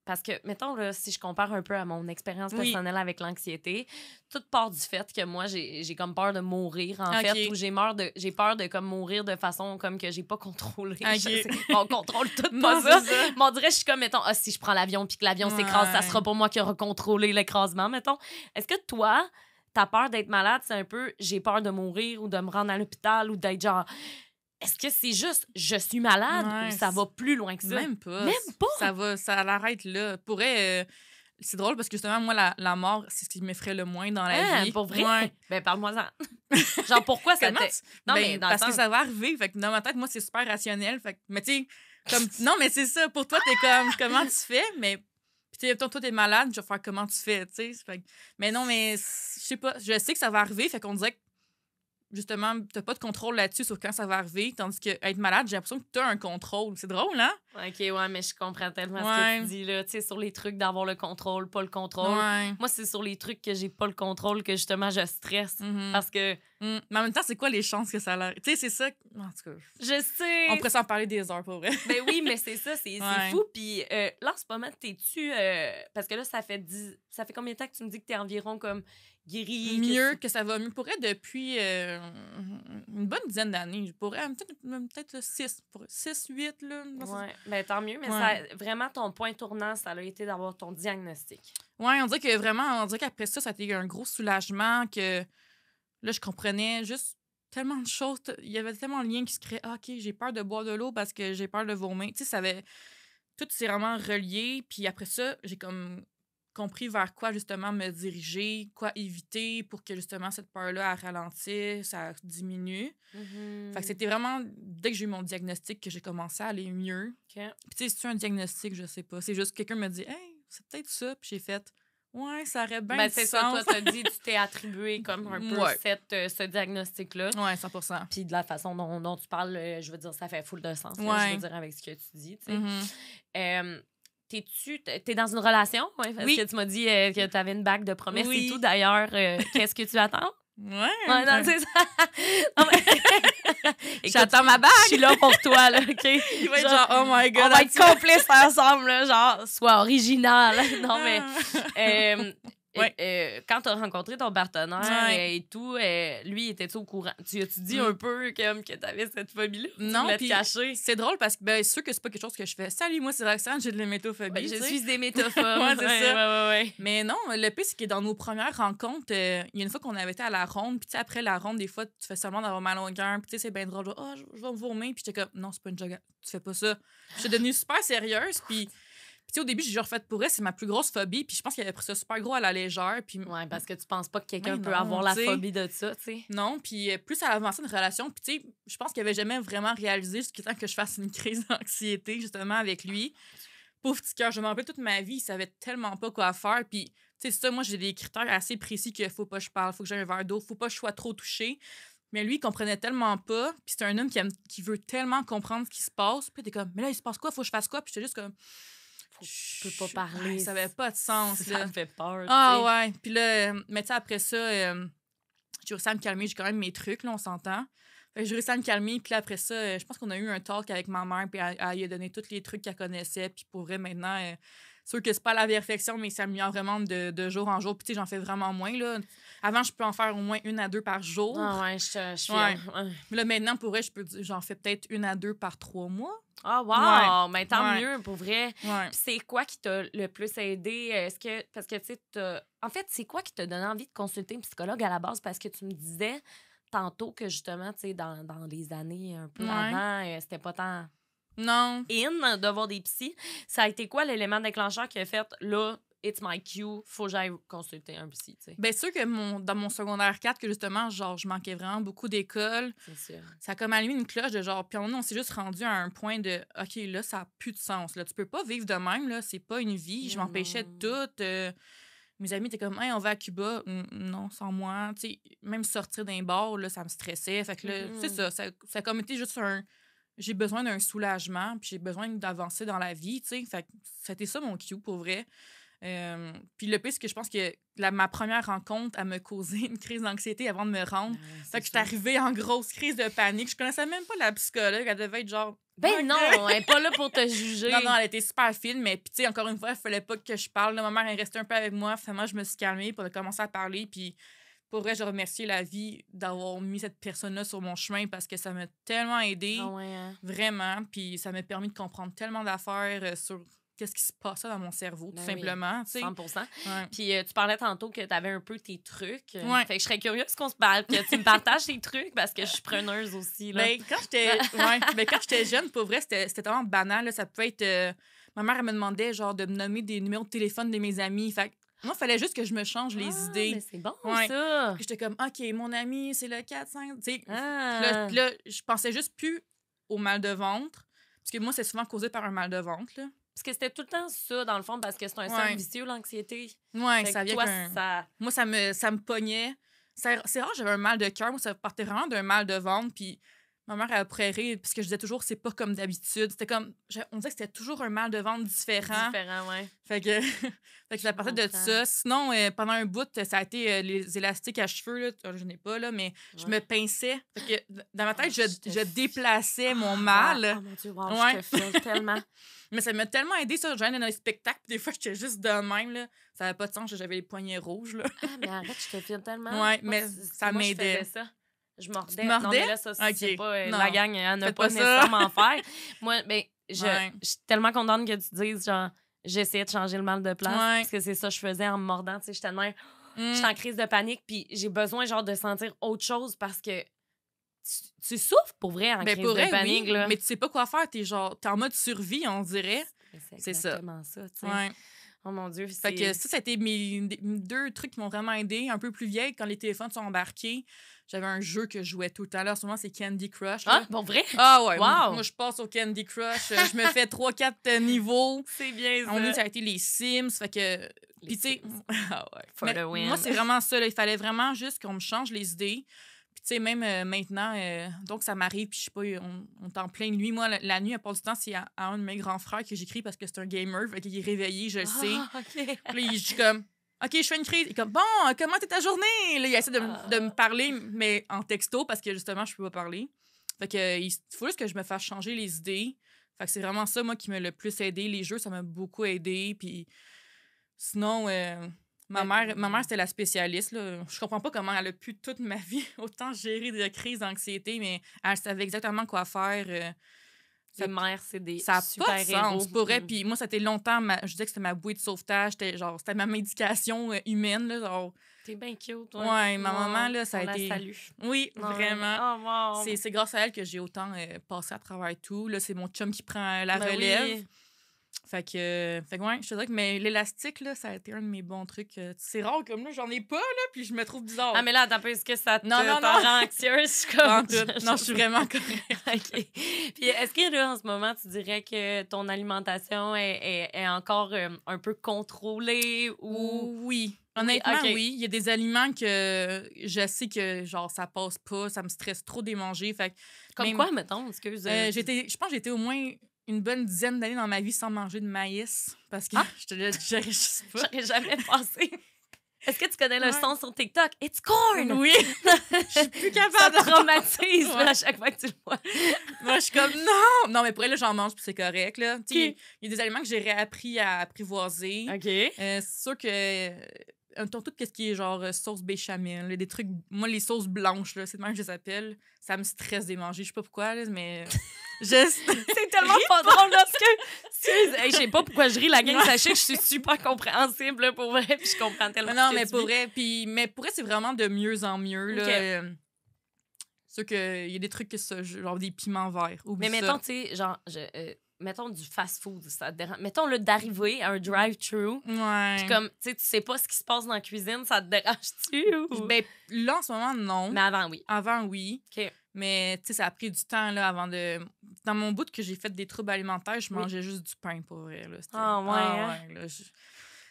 Parce que, mettons, là, si je compare un peu à mon expérience Oui. personnelle avec l'anxiété, tout part du fait que moi, j'ai comme peur de mourir, en Ok. fait, ou j'ai peur de comme mourir de façon comme que j'ai pas contrôlé. Ok. On contrôle tout Non, pas c'est ça. ça. Mais on dirait, je suis comme, mettons, si je prends l'avion puis que l'avion s'écrase, ça Ouais. sera pas moi qui aura contrôlé l'écrasement, mettons. Est-ce que toi, ta peur d'être malade, c'est un peu, j'ai peur de mourir ou de me rendre à l'hôpital ou d'être genre... Est-ce que c'est juste je suis malade Ouais, ou ça va plus loin que ça? Même pas. Même pas? Ça l'arrête là. Pourrait. C'est drôle parce que justement, moi, la mort, c'est ce qui m'effraie le moins dans la Ah, vie. pour vrai? Ouais. Ben, parle-moi-en. Genre, pourquoi ça Comment te... Non, Ben, mais dans le parce que sens... ça va arriver. Fait que dans ma tête, moi, c'est super rationnel. Fait que, mais tu sais, comme. Non, mais c'est ça. Pour toi, t'es comme, comment tu fais? Mais. Puis, tu sais, toi, t'es malade, je vais faire comment tu fais, tu sais. Fait que- mais non, mais je sais pas. Je sais que ça va arriver. Fait qu'on dirait que justement, t'as pas de contrôle là-dessus sur quand ça va arriver, tandis que être malade, j'ai l'impression que t'as un contrôle. C'est drôle, hein? OK, ouais, mais je comprends tellement ce Ouais. que tu dis, là. Tu sais, sur les trucs d'avoir le contrôle, pas le contrôle. Ouais. Moi, c'est sur les trucs que j'ai pas le contrôle que, justement, je stresse. Mhm. Parce que... Mais en même temps, c'est quoi les chances que ça a l'air? Tu sais, c'est ça. En tout cas, Je sais... on pourrait s'en parler des heures, pour vrai. Ben oui, mais c'est ça, c'est Ouais. fou. Puis là, en ce moment, t'es-tu... parce que là, ça fait combien de temps que tu me dis que t'es environ comme guérie? Mieux que ça va mieux. Pourrait depuis une bonne dizaine d'années. Je pourrais peut-être 6, 8, là. Ouais, ben tant mieux. Mais Ouais. ça, vraiment, ton point tournant, ça a été d'avoir ton diagnostic. Ouais, on dirait que vraiment, on dirait qu'après ça, ça a été un gros soulagement que là, je comprenais juste tellement de choses. Il y avait tellement de liens qui se créaient. Ah, OK, j'ai peur de boire de l'eau parce que j'ai peur de vomir. Tu sais, ça avait... Tout s'est vraiment relié. Puis après ça, j'ai comme compris vers quoi, justement, me diriger, quoi éviter pour que, justement, cette peur-là, elle ralentisse, ça diminue. Mm-hmm. Fait que c'était vraiment, dès que j'ai eu mon diagnostic, que j'ai commencé à aller mieux. OK. Puis tu sais, c'est un diagnostic, je sais pas. C'est juste que quelqu'un me dit « Hey, c'est peut-être ça. » Puis j'ai fait « Ouais, ça aurait bien Ben, du c'est sens. ça, toi, t'as dit, tu t'es attribué comme un peu Ouais. ce diagnostic-là. Ouais, 100%. Puis de la façon dont tu parles, je veux dire, ça fait full de sens, là, Ouais. je veux dire, avec ce que tu dis, tu sais. Mhm. T'es dans une relation? Ouais, parce Oui. que tu m'as dit que t'avais une bague de promesses Oui. et tout. D'ailleurs, qu'est-ce que tu attends? Ouais. Ouais, non, c'est ça. Non, mais... Écoute, J'attends ma bague. je suis là pour toi, là, OK? Il va être genre, oh my God. On va être complices ensemble, là, genre, sois original. Non, mais... Ouais. quand tu as rencontré ton partenaire Ouais. et tout, lui, était-tu au courant? Tu as-tu dit Mm. un peu que tu avais cette phobie-là? Non, Tu voulais te puis cacher? c'est drôle parce que c'est sûr que c'est pas quelque chose que je fais. Salut, moi c'est Roxane, j'ai de l'hémétophobie. Ouais, je tu sais. suis des métaphores. Ouais, c'est ça. Ouais. Mais non, le pire, c'est que dans nos premières rencontres, il y a une fois qu'on avait été à la ronde, puis tu sais, après la ronde, des fois, tu fais seulement d'avoir mal au cœur, puis tu sais, c'est bien drôle, genre, oh, je vais me vomir, puis j'étais comme, non, c'est pas une joke, tu fais pas ça. J'étais devenue super sérieuse, puis tu sais, au début, j'ai genre fait pour elle, c'est ma plus grosse phobie, puis je pense qu'elle avait pris ça super gros à la légère, puis Ouais, parce que tu penses pas que quelqu'un Mais peut non, avoir la tu sais. phobie de ça, tu sais. non, puis plus ça avançait une relation, puis tu sais, je pense qu'elle avait jamais vraiment réalisé jusqu'à temps que je fasse une crise d'anxiété, justement, avec lui. Pauvre petit cœur, je m'en rappelle toute ma vie, il savait tellement pas quoi faire, puis tu sais, ça, moi, j'ai des critères assez précis qu'il faut pas que je parle, faut que j'ai un verre d'eau, faut pas que je sois trop touchée. Mais lui, il comprenait tellement pas, puis c'est un homme qui veut tellement comprendre ce qui se passe, puis t'es comme, mais là, il se passe quoi, faut que je fasse quoi, puis j'étais juste comme... Je peux pas parler. Ça avait pas de sens, Ça là. me fait peur, Ah tu sais. ouais. Puis là, mais tu sais, après ça, j'ai réussi à me calmer. J'ai quand même mes trucs, là, on s'entend. Fait que j'ai réussi à me calmer. Puis là, après ça, je pense qu'on a eu un talk avec ma mère, puis elle lui a donné tous les trucs qu'elle connaissait. Puis pour vrai, maintenant, c'est sûr que c'est pas la perfection, mais ça m'améliore vraiment de jour en jour. Puis tu sais, j'en fais vraiment moins, là. Avant, je peux en faire au moins 1 à 2 par jour. Ah ouais, je suis... Ouais. Mais là, maintenant, pour vrai, j'en fais peut-être 1 à 2 par 3 mois. Ah, wow! Mais tant Ouais. mieux, pour vrai. Ouais. Puis c'est quoi qui t'a le plus aidé? Est-ce que... Parce que, tu sais, en fait, c'est quoi qui t'a donné envie de consulter une psychologue à la base? Parce que tu me disais tantôt que, justement, tu sais, dans les années un peu avant, c'était pas tant Non. in de voir des psys. Ça a été quoi l'élément déclencheur qui a fait, là, it's my cue, faut que j'aille consulter un psy, tu sais? Bien sûr que dans mon secondaire 4, que justement, genre, je manquais vraiment beaucoup d'école. C'est sûr. Ça a comme allumé une cloche de genre... Puis on s'est juste rendu à un point de, OK, là, ça n'a plus de sens. Là. Tu peux pas vivre de même, là. C'est pas une vie. Je m'empêchais de tout. Mes amis étaient comme, hey, on va à Cuba. Non, sans moi. Tu sais, même sortir d'un bar, là, ça me stressait. Fait que là, c'est ça. Ça a comme été juste un... J'ai besoin d'un soulagement, puis j'ai besoin d'avancer dans la vie, tu sais. Fait que c'était ça mon cue, pour vrai. Puis le pire, c'est que je pense que ma première rencontre, elle me causé une crise d'anxiété avant de me rendre. Fait que j'étais arrivée en grosse crise de panique. Je connaissais même pas la psychologue. Elle devait être genre... Ben non, elle est pas là pour te juger. Non, elle était super fine, mais puis tu sais, encore une fois, il fallait pas que je parle. Là, ma mère est restée un peu avec moi. Finalement, je me suis calmée pour commencer à parler. Puis pour vrai, je remercie la vie d'avoir mis cette personne-là sur mon chemin parce que ça m'a tellement aidée. Ah ouais, hein? Vraiment. Puis ça m'a permis de comprendre tellement d'affaires sur qu'est-ce qui se passait dans mon cerveau, tout simplement. Oui, 100%. Ouais. Puis tu parlais tantôt que tu avais un peu tes trucs. Ouais. Fait que je serais curieuse qu'on se parle, que tu me partages tes trucs parce que je suis preneuse aussi. Là. Ben, quand j'étais jeune, pour vrai, c'était tellement banal. Là. Ça pouvait être... ma mère, elle me demandait genre de me nommer des numéros de téléphone de mes amis. Fait que moi, il fallait juste que je me change les idées. Mais c'est bon, ouais. ça! Puis j'étais comme, OK, mon ami, c'est le 4, 5... Tu sais, Ah. là, je pensais juste plus au mal de ventre. Parce que moi, c'est souvent causé par un mal de ventre, là. Parce que c'était tout le temps ça, dans le fond, parce que c'est un cercle vicieux, l'anxiété. Ouais, fait ça vient toi, ça... Moi, ça me pognait. C'est rare, j'avais un mal de cœur. Moi, ça partait vraiment d'un mal de ventre. Puis ma mère, elle pourrait rire, parce que je disais toujours, c'est pas comme d'habitude. C'était comme... On disait que c'était toujours un mal de ventre différent. Différent, ouais. Fait que ça partait de ça. Sinon, pendant un bout, ça a été les élastiques à cheveux. Là. Je n'ai pas, là, mais je me pinçais. Fait que dans ma tête, je déplaçais mon mal. Oh mon Dieu, wow, je te file tellement. Mais ça m'a tellement aidé, ça. J'allais dans les spectacles, des fois, j'étais juste de même, là. Ça n'avait pas de sens, j'avais les poignets rouges, là. Ah, mais arrête, je te file tellement. Ouais, mais ça m'aidait. Je faisais ça. Je mordais. Tu mordais? Non, mais là, ça, Okay. c'est pas... Non. La gang, elle n'a Faites pas pas nécessairement faire. Moi, ben, je Ouais. suis tellement contente que tu dises, genre, j'essayais de changer le mal de place. Ouais. Parce que c'est ça que je faisais en me mordant. Tu sais, j'étais de même... Mm. J'étais en crise de panique, puis j'ai besoin, genre, de sentir autre chose parce que tu souffres pour vrai en Ben, crise pour de vrai, panique, oui, là. mais tu sais pas quoi faire. T'es en mode survie, on dirait. C'est ça. exactement ça, tu sais. Ouais. Oh mon Dieu, Fait que ça a été mes 2 trucs qui m'ont vraiment aidé. Un peu plus vieille, quand les téléphones sont embarqués, j'avais un jeu que je jouais tout le temps. Là, en ce moment, c'est Candy Crush. Là. Ah, bon, vrai? Ah ouais, Wow. moi je passe au Candy Crush. Je me fais 3-4 niveaux. C'est bien ça. On dit ça a été les Sims. Fait que... Puis tu sais... Ah ouais. For the win. Moi, c'est vraiment ça. Là. Il fallait vraiment juste qu'on me change les idées. Puis, tu sais, même maintenant, donc ça m'arrive, puis je sais pas, on est en pleine nuit. Moi, la nuit, à part du temps, c'est à un de mes grands frères que j'écris parce que c'est un gamer, fait qu'il est réveillé, je le sais. Ah, OK. Puis là, je suis comme, OK, je fais une crise. Il est comme, bon, comment était ta journée? Là, il essaie de me parler, mais en texto, parce que justement, je peux pas parler. Fait que il faut juste que je me fasse changer les idées. Fait que c'est vraiment ça, moi, qui m'a le plus aidé. Les jeux, ça m'a beaucoup aidé. Puis sinon... Ma mère, c'était la spécialiste. Là. Je comprends pas comment elle a pu toute ma vie autant gérer des crises d'anxiété, mais elle savait exactement quoi faire. Les mères, c'est des ça super pas de sens, héros. pour vrai. Puis moi, ça a été longtemps, je disais que c'était ma bouée de sauvetage. C'était ma médication humaine. Là, genre... T'es bien cute, toi. Ouais, ma maman, là, ça a été... la salue. Oui, Ouais. vraiment. Oh, wow. C'est grâce à elle que j'ai autant passé à travers tout. Là, c'est mon chum qui prend la Ben relève. oui. Fait que ouais, je te dirais que mais l'élastique, là, ça a été un de mes bons trucs. C'est rare, comme là, j'en ai pas, là, puis je me trouve bizarre. Ah, mais là, attends, est-ce que ça te Non. rend anxieuse? Comme... Non, je suis vraiment correcte. OK. Puis est-ce que là, en ce moment, tu dirais que ton alimentation est encore un peu contrôlée ou... Oui. Honnêtement, OK. oui. Il y a des aliments que je sais que, genre, ça passe pas, ça me stresse trop de les manger. Fait que Comme même- quoi, mettons, excuse? je pense que j'ai été au moins une bonne dizaine d'années dans ma vie sans manger de maïs. Parce que je sais pas. J'aurais jamais pensé. Est-ce que tu connais le Ouais. son sur TikTok? It's corn! Oui! Je suis plus Ça capable te de traumatise Ouais. à chaque fois que tu le vois. Moi, je suis comme, non! Non, mais pour elle, là, j'en mange, puis c'est correct, là. Tu sais, Ok. il y a des aliments que j'ai réappris à apprivoiser. OK. C'est sûr que... tout ce qui est genre sauce béchamel, là, des trucs... Moi, les sauces blanches, là, c'est de même que je les appelle. Ça me stresse de les manger. Je sais pas pourquoi, là, mais... C'est tellement pas drôle parce que hey, je sais pas pourquoi je ris la gang, sachez que je suis super compréhensible là, pour vrai puis je comprends tellement. Mais non, ce que mais tu pour vis. vrai, mais pour vrai, c'est vraiment de mieux en mieux, là. Ok. C'est sûr qu'il y a des trucs que ça, genre des piments verts. Oublie Mais ça. mettons, tu sais, genre, mettons du fast-food, ça te dérange. Mettons le d'arriver à un drive-thru, Ouais. puis comme, tu sais pas ce qui se passe dans la cuisine, ça te dérange-tu? Ou... Ben, là, en ce moment, non. Mais avant, oui. Avant, oui. OK. Mais, tu sais, ça a pris du temps, là, avant de... Dans mon bout que j'ai fait des troubles alimentaires, je Oui. mangeais juste du pain, pour vrai, là. Ah, ouais, hein? ouais, là,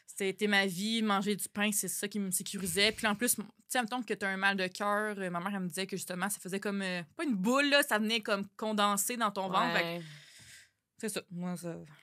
c'était ma vie, manger du pain, c'est ça qui me sécurisait. Puis en plus, tu sais, mettons que t'as un mal de cœur, ma mère, elle me disait que, justement, ça faisait comme... pas une boule, là, ça venait comme condenser dans ton ventre. Fait que Ouais. c'est ça. Moi,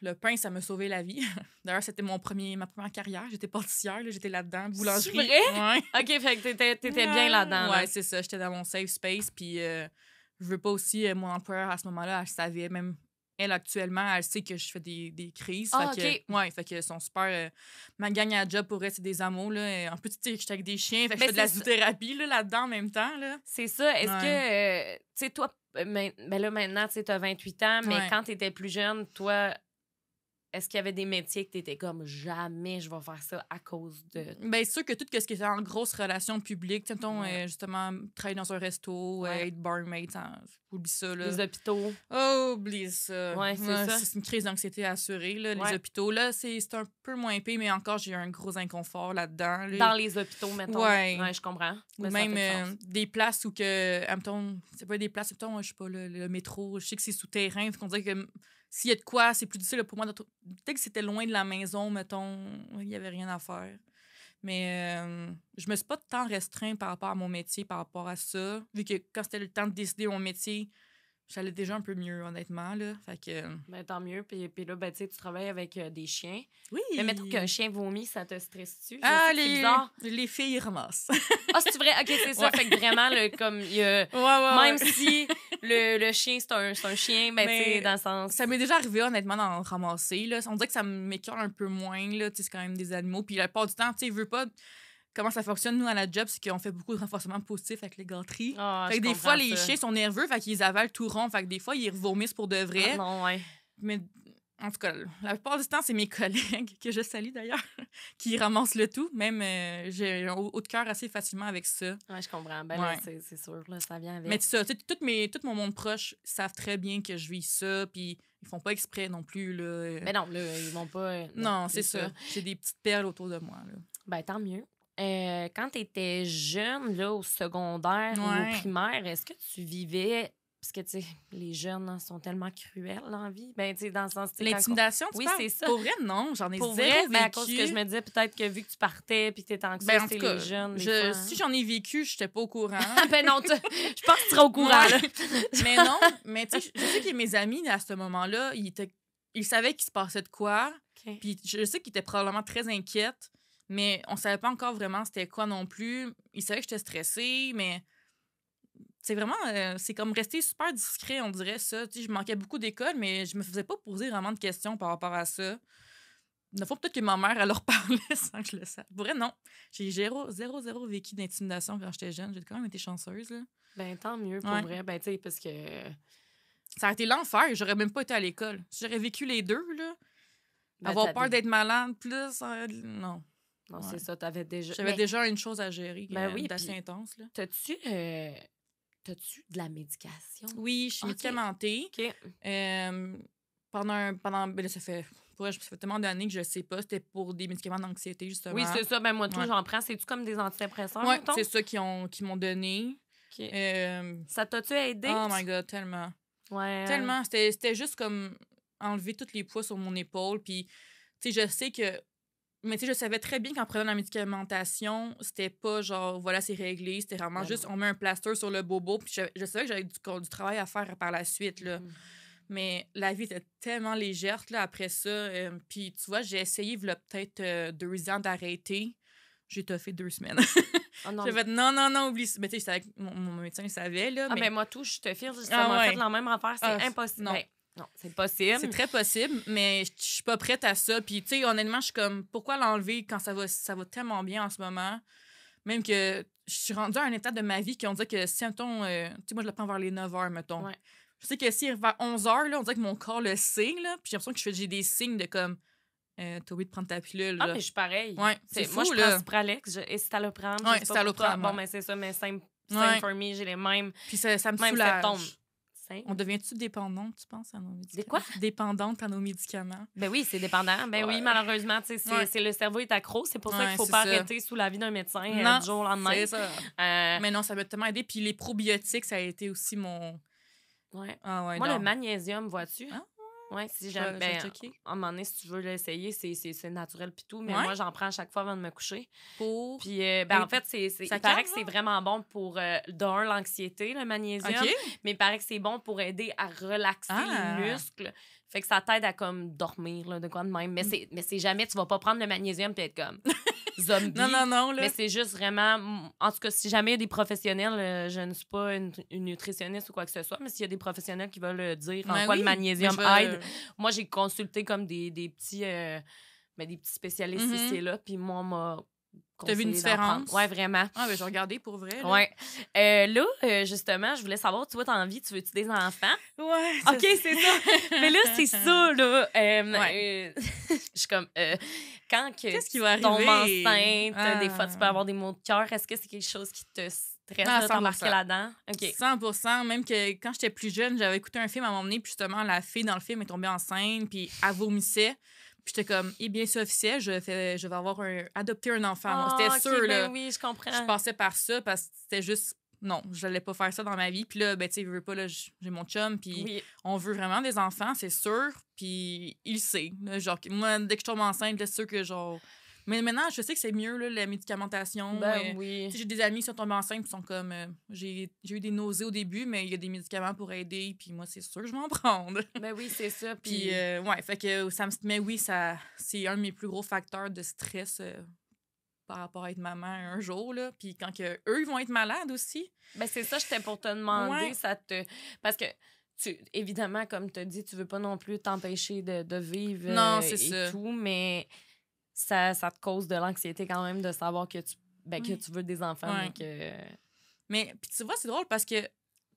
le pain, ça m'a sauvé la vie. D'ailleurs, c'était ma première carrière. J'étais pâtissière, là, j'étais là-dedans, boulangerie. C'est vrai? Ouais. OK, fait que t'étais bien là-dedans. Ouais, là. c'est ça. J'étais dans mon safe space. Puis, je veux pas aussi, mon employeur, à ce moment-là, elle savait, même elle, actuellement, elle sait que je fais des crises. Ah, fait OK. que, ouais, fait que sont super... ma gang à job, pour elle, c'est des amours, là. Et en plus, tu sais, j'étais avec des chiens. Fait que Mais je fais de la c'est ça. zoothérapie, là-dedans, en même temps, là. C'est ça. Est-ce Ouais. que, tu sais, toi, ben là, maintenant, tu sais, t'as 28 ans, mais Ouais. quand t'étais plus jeune, toi, est-ce qu'il y avait des métiers que t'étais comme jamais je vais faire ça à cause de. Bien, sûr que tout ce qui était en grosse relation publique, tu sais, mettons, Ouais. justement, travailler dans un resto, Ouais. être barmaid, oublie ça, là. Les hôpitaux? Oh, oublie ça. Ouais, c'est ça. C'est une crise d'anxiété assurée, là, Ouais. les hôpitaux. Là, c'est un peu moins pire, mais encore, j'ai eu un gros inconfort là-dedans. Là. Dans les hôpitaux, mettons. Ouais. Je comprends. Ou Mais ça même fait du sens. des places où que, mettons, c'est pas des places, mettons, je sais pas, le métro, je sais que c'est souterrain, fait qu'on dirait que s'il y a de quoi, c'est plus difficile pour moi. Peut-être que c'était loin de la maison, mettons, il y avait rien à faire. Mais je me suis pas tant restreint par rapport à mon métier, par rapport à ça. Vu que quand c'était le temps de décider mon métier, j'allais déjà un peu mieux, honnêtement, là. Fait que... Ben, tant mieux. Puis là, ben, tu sais, tu travailles avec des chiens. Oui! Mais mettons qu'un chien vomit, ça te stresse-tu? Je Ah, sais que c'est bizarre. les filles ils ramassent. Ah, c'est vrai? OK, c'est ça. Ouais. Fait que vraiment, comme il y a... ouais. Même si le chien, c'est un chien, ben, tu sais, Mais dans le sens... ça m'est déjà arrivé, honnêtement, d'en ramasser, là. On dirait que ça m'écoeure un peu moins, là. Tu sais, c'est quand même des animaux. Puis la plupart du temps, tu sais, veux pas... Comment ça fonctionne, nous, à la job, c'est qu'on fait beaucoup de renforcement positif avec les gâteries. Ah, Fait je que des comprends fois, les ça. chiens sont nerveux, fait qu'ils avalent tout rond. Fait que des fois, ils vomissent pour de vrai. Ah, non, ouais. Mais en tout cas, la plupart du temps, c'est mes collègues, que je salue d'ailleurs, qui ramassent le tout. Même, j'ai un haut de cœur assez facilement avec ça. Ouais, je comprends. Ben là, Ouais. c'est sûr, là, ça vient avec. Mais c'est ça, tu sais, tout mon monde proche savent très bien que je vis ça, puis ils font pas exprès non plus, là. Mais non, là, ils vont pas... Non, c'est ça. J'ai des petites perles autour de moi, là. Ben, tant mieux. Quand tu étais jeune, là, au secondaire ou Ouais. au primaire, est-ce que tu vivais... Parce que, tu sais, les jeunes hein, sont tellement cruels dans la vie. Ben, tu sais, dans le sens... tu sais, quand L'intimidation, tu Oui, parles? c'est ça. Pour vrai, non. J'en ai Pour zéro vrai, vécu. ben, à cause que je me disais peut-être que vu que tu partais puis que t'étais anxieuse, Ben, en c'est tout cas, les jeunes. des fois, hein. si j'en ai vécu, j'étais pas au courant. Ben non, je pense que tu seras au courant, Ouais. là. Mais non, mais tu sais, je sais que mes amis, à ce moment-là, ils savaient qu'il se passait de quoi. OK. Puis je sais qu'ils étaient probablement très inquiètes, mais on savait pas encore vraiment c'était quoi non plus. Ils savaient que j'étais stressée, mais c'est vraiment... c'est comme rester super discret, on dirait ça. Tu sais, je manquais beaucoup d'école, mais je me faisais pas poser vraiment de questions par rapport à ça. Il faut peut-être que ma mère, elle leur parlait sans que je le sache. Pour vrai, non. J'ai zéro vécu d'intimidation quand j'étais jeune. J'ai quand même été chanceuse, là. Ben tant mieux, pour Ouais. vrai. Ben, tu sais, parce que... Ça a été l'enfer. J'aurais même pas été à l'école. Si j'aurais vécu les deux, là, Ben, avoir t'as peur des- d'être malade, plus... non. Non, Ouais. c'est ça, t'avais déjà... J'avais Mais déjà une chose à gérer Ben oui, d'assez puis- intense, là. T'as-tu de la médication? Oui, je suis Ok. médicamentée. OK. Ben là, ça fait tellement d'années que je sais pas. C'était pour des médicaments d'anxiété, justement. Oui, c'est ça. Ben moi, tout, Ouais. j'en prends. C'est-tu comme des antidépresseurs, Ouais, mettons? c'est ça qui m'ont donné. OK. Euh, Ça t'a-tu aidé? oh my God, tellement. Ouais. Tellement. C'était juste comme enlever tous les poids sur mon épaule. Puis, tu sais, je sais que... Mais tu sais, je savais très bien qu'en prenant la médicamentation, c'était pas genre, voilà, c'est réglé. C'était vraiment Ben juste, non. on met un plaster sur le bobo. Puis je savais que j'avais du travail à faire par la suite, là. Mhm. Mais la vie était tellement légère, là, après ça. Puis tu vois, j'ai essayé, il y a peut-être 2 ans d'arrêter. j'ai toffé 2 semaines. Oh non, J'ai fait non, oublie ça. Mais tu sais, mon médecin le savait, là. mais moi, tout, je te file. Ça Ah m'a ouais. fait la même affaire. C'est impossible. non. Ben, non, c'est possible. C'est très possible, mais je suis pas prête à ça. Puis, tu sais, honnêtement, je suis comme, pourquoi l'enlever quand ça va tellement bien en ce moment? Même que je suis rendue à un état de ma vie qu'on dirait que si, mettons, tu sais, moi, je le prends vers les 9 h, mettons. Ouais. Je sais que si vers 11 h, là, on dirait que mon corps le signe, là. Puis j'ai l'impression que j'ai des signes de comme, t'as oublié de prendre ta pilule. Ah, là. mais je suis pareil. Ouais, c'est fou, moi, je là. prends Cipralex et Citalopram. Ouais, je sais pas pour toi. Citalopram, Bon, ouais. mais c'est ça, mais same Ouais. for me, j'ai les mêmes. Puis ça me Même soulage. symptômes. On devient-tu dépendante, tu penses, à nos médicaments? Des quoi? Dépendante à nos médicaments. Ben oui, c'est dépendant. Ben oui, Ouais. malheureusement, tu sais, Ouais. c'est le cerveau est accro. C'est pour ça Ouais, qu'il faut c'est pas ça. arrêter sous l'avis d'un médecin Non, du jour au lendemain. c'est ça. Euh, Mais non, ça m'a tellement aidé. Puis les probiotiques, ça a été aussi mon... ouais. Ah ouais, Moi, non. le magnésium, vois-tu? Ah, ouais, si Je j'aime. vais Ben, checker. à un moment donné, si tu veux l'essayer, c'est naturel pis tout. Mais Ouais? moi, j'en prends à chaque fois avant de me coucher. Pour... Puis, ben, Et en fait, ça il paraît calme, que c'est vraiment bon pour, d'un, l'anxiété, le magnésium. OK. Mais il paraît que c'est bon pour aider à relaxer Ah. les muscles. Fait que ça t'aide à comme dormir, là, de quoi de même. Mais c'est jamais, tu vas pas prendre le magnésium puis être comme zombie. Non, là. Mais c'est juste vraiment... En tout cas, si jamais il y a des professionnels, je ne suis pas une nutritionniste ou quoi que ce soit, mais s'il y a des professionnels qui veulent dire en Ben quoi oui, le magnésium mais je vais- aide, moi, j'ai consulté comme des petits... des petits spécialistes Mhm. ici et là, puis moi, on m'a T'as vu une conseillé d'en prendre. différence? Ouais, vraiment. Ah, ben, je vais regarder pour vrai. Là. Ouais. Justement, je voulais savoir, tu vois, t'as envie, tu veux-tu des enfants? Ouais. OK, c'est ça. Mais là, c'est ça, là. Je suis comme, quand que Qu'est-ce qui tu va tombes arriver? enceinte, des fois, tu peux Ah. avoir des maux de cœur. Est-ce que c'est quelque chose qui te stresse Ah, de t'embarquer 100%. là-dedans? OK. 100%. Même que quand j'étais plus jeune, j'avais écouté un film à un moment donné, puis justement, la fille dans le film est tombée enceinte, puis elle vomissait. Puis j'étais comme, eh bien, c'est officiel, je vais adopter un enfant. Moi, Ah, c'était OK, sûr, là. ben oui, je comprends. Je passais par ça parce que c'était juste... Non, je n'allais pas faire ça dans ma vie. Puis là, ben, tu sais, je veux pas, là, j'ai mon chum, puis Oui. on veut vraiment des enfants, c'est sûr. Puis il sait. Là, genre, moi, dès que je tombe enceinte, là, c'est sûr que, genre... Mais maintenant, je sais que c'est mieux, là, la médicamentation. Ben Tu oui. sais, j'ai des amis qui sont tombés enceintes qui sont comme... j'ai eu des nausées au début, mais il y a des médicaments pour aider, puis moi, c'est sûr que je vais en prendre. Ben oui, c'est ça. Puis, ouais, fait que ça me... Mais oui, c'est un de mes plus gros facteurs de stress par rapport à être maman un jour, là. Puis quand que eux, ils vont être malades aussi. Ben c'est ça, j'étais pour te demander, Ouais. Parce que, évidemment, comme tu as dit, tu veux pas non plus t'empêcher de vivre Non, c'est et ça. tout, mais ça te cause de l'anxiété quand même de savoir que que tu veux des enfants, Ouais. mais que... Mais, puis tu vois, c'est drôle parce que, tu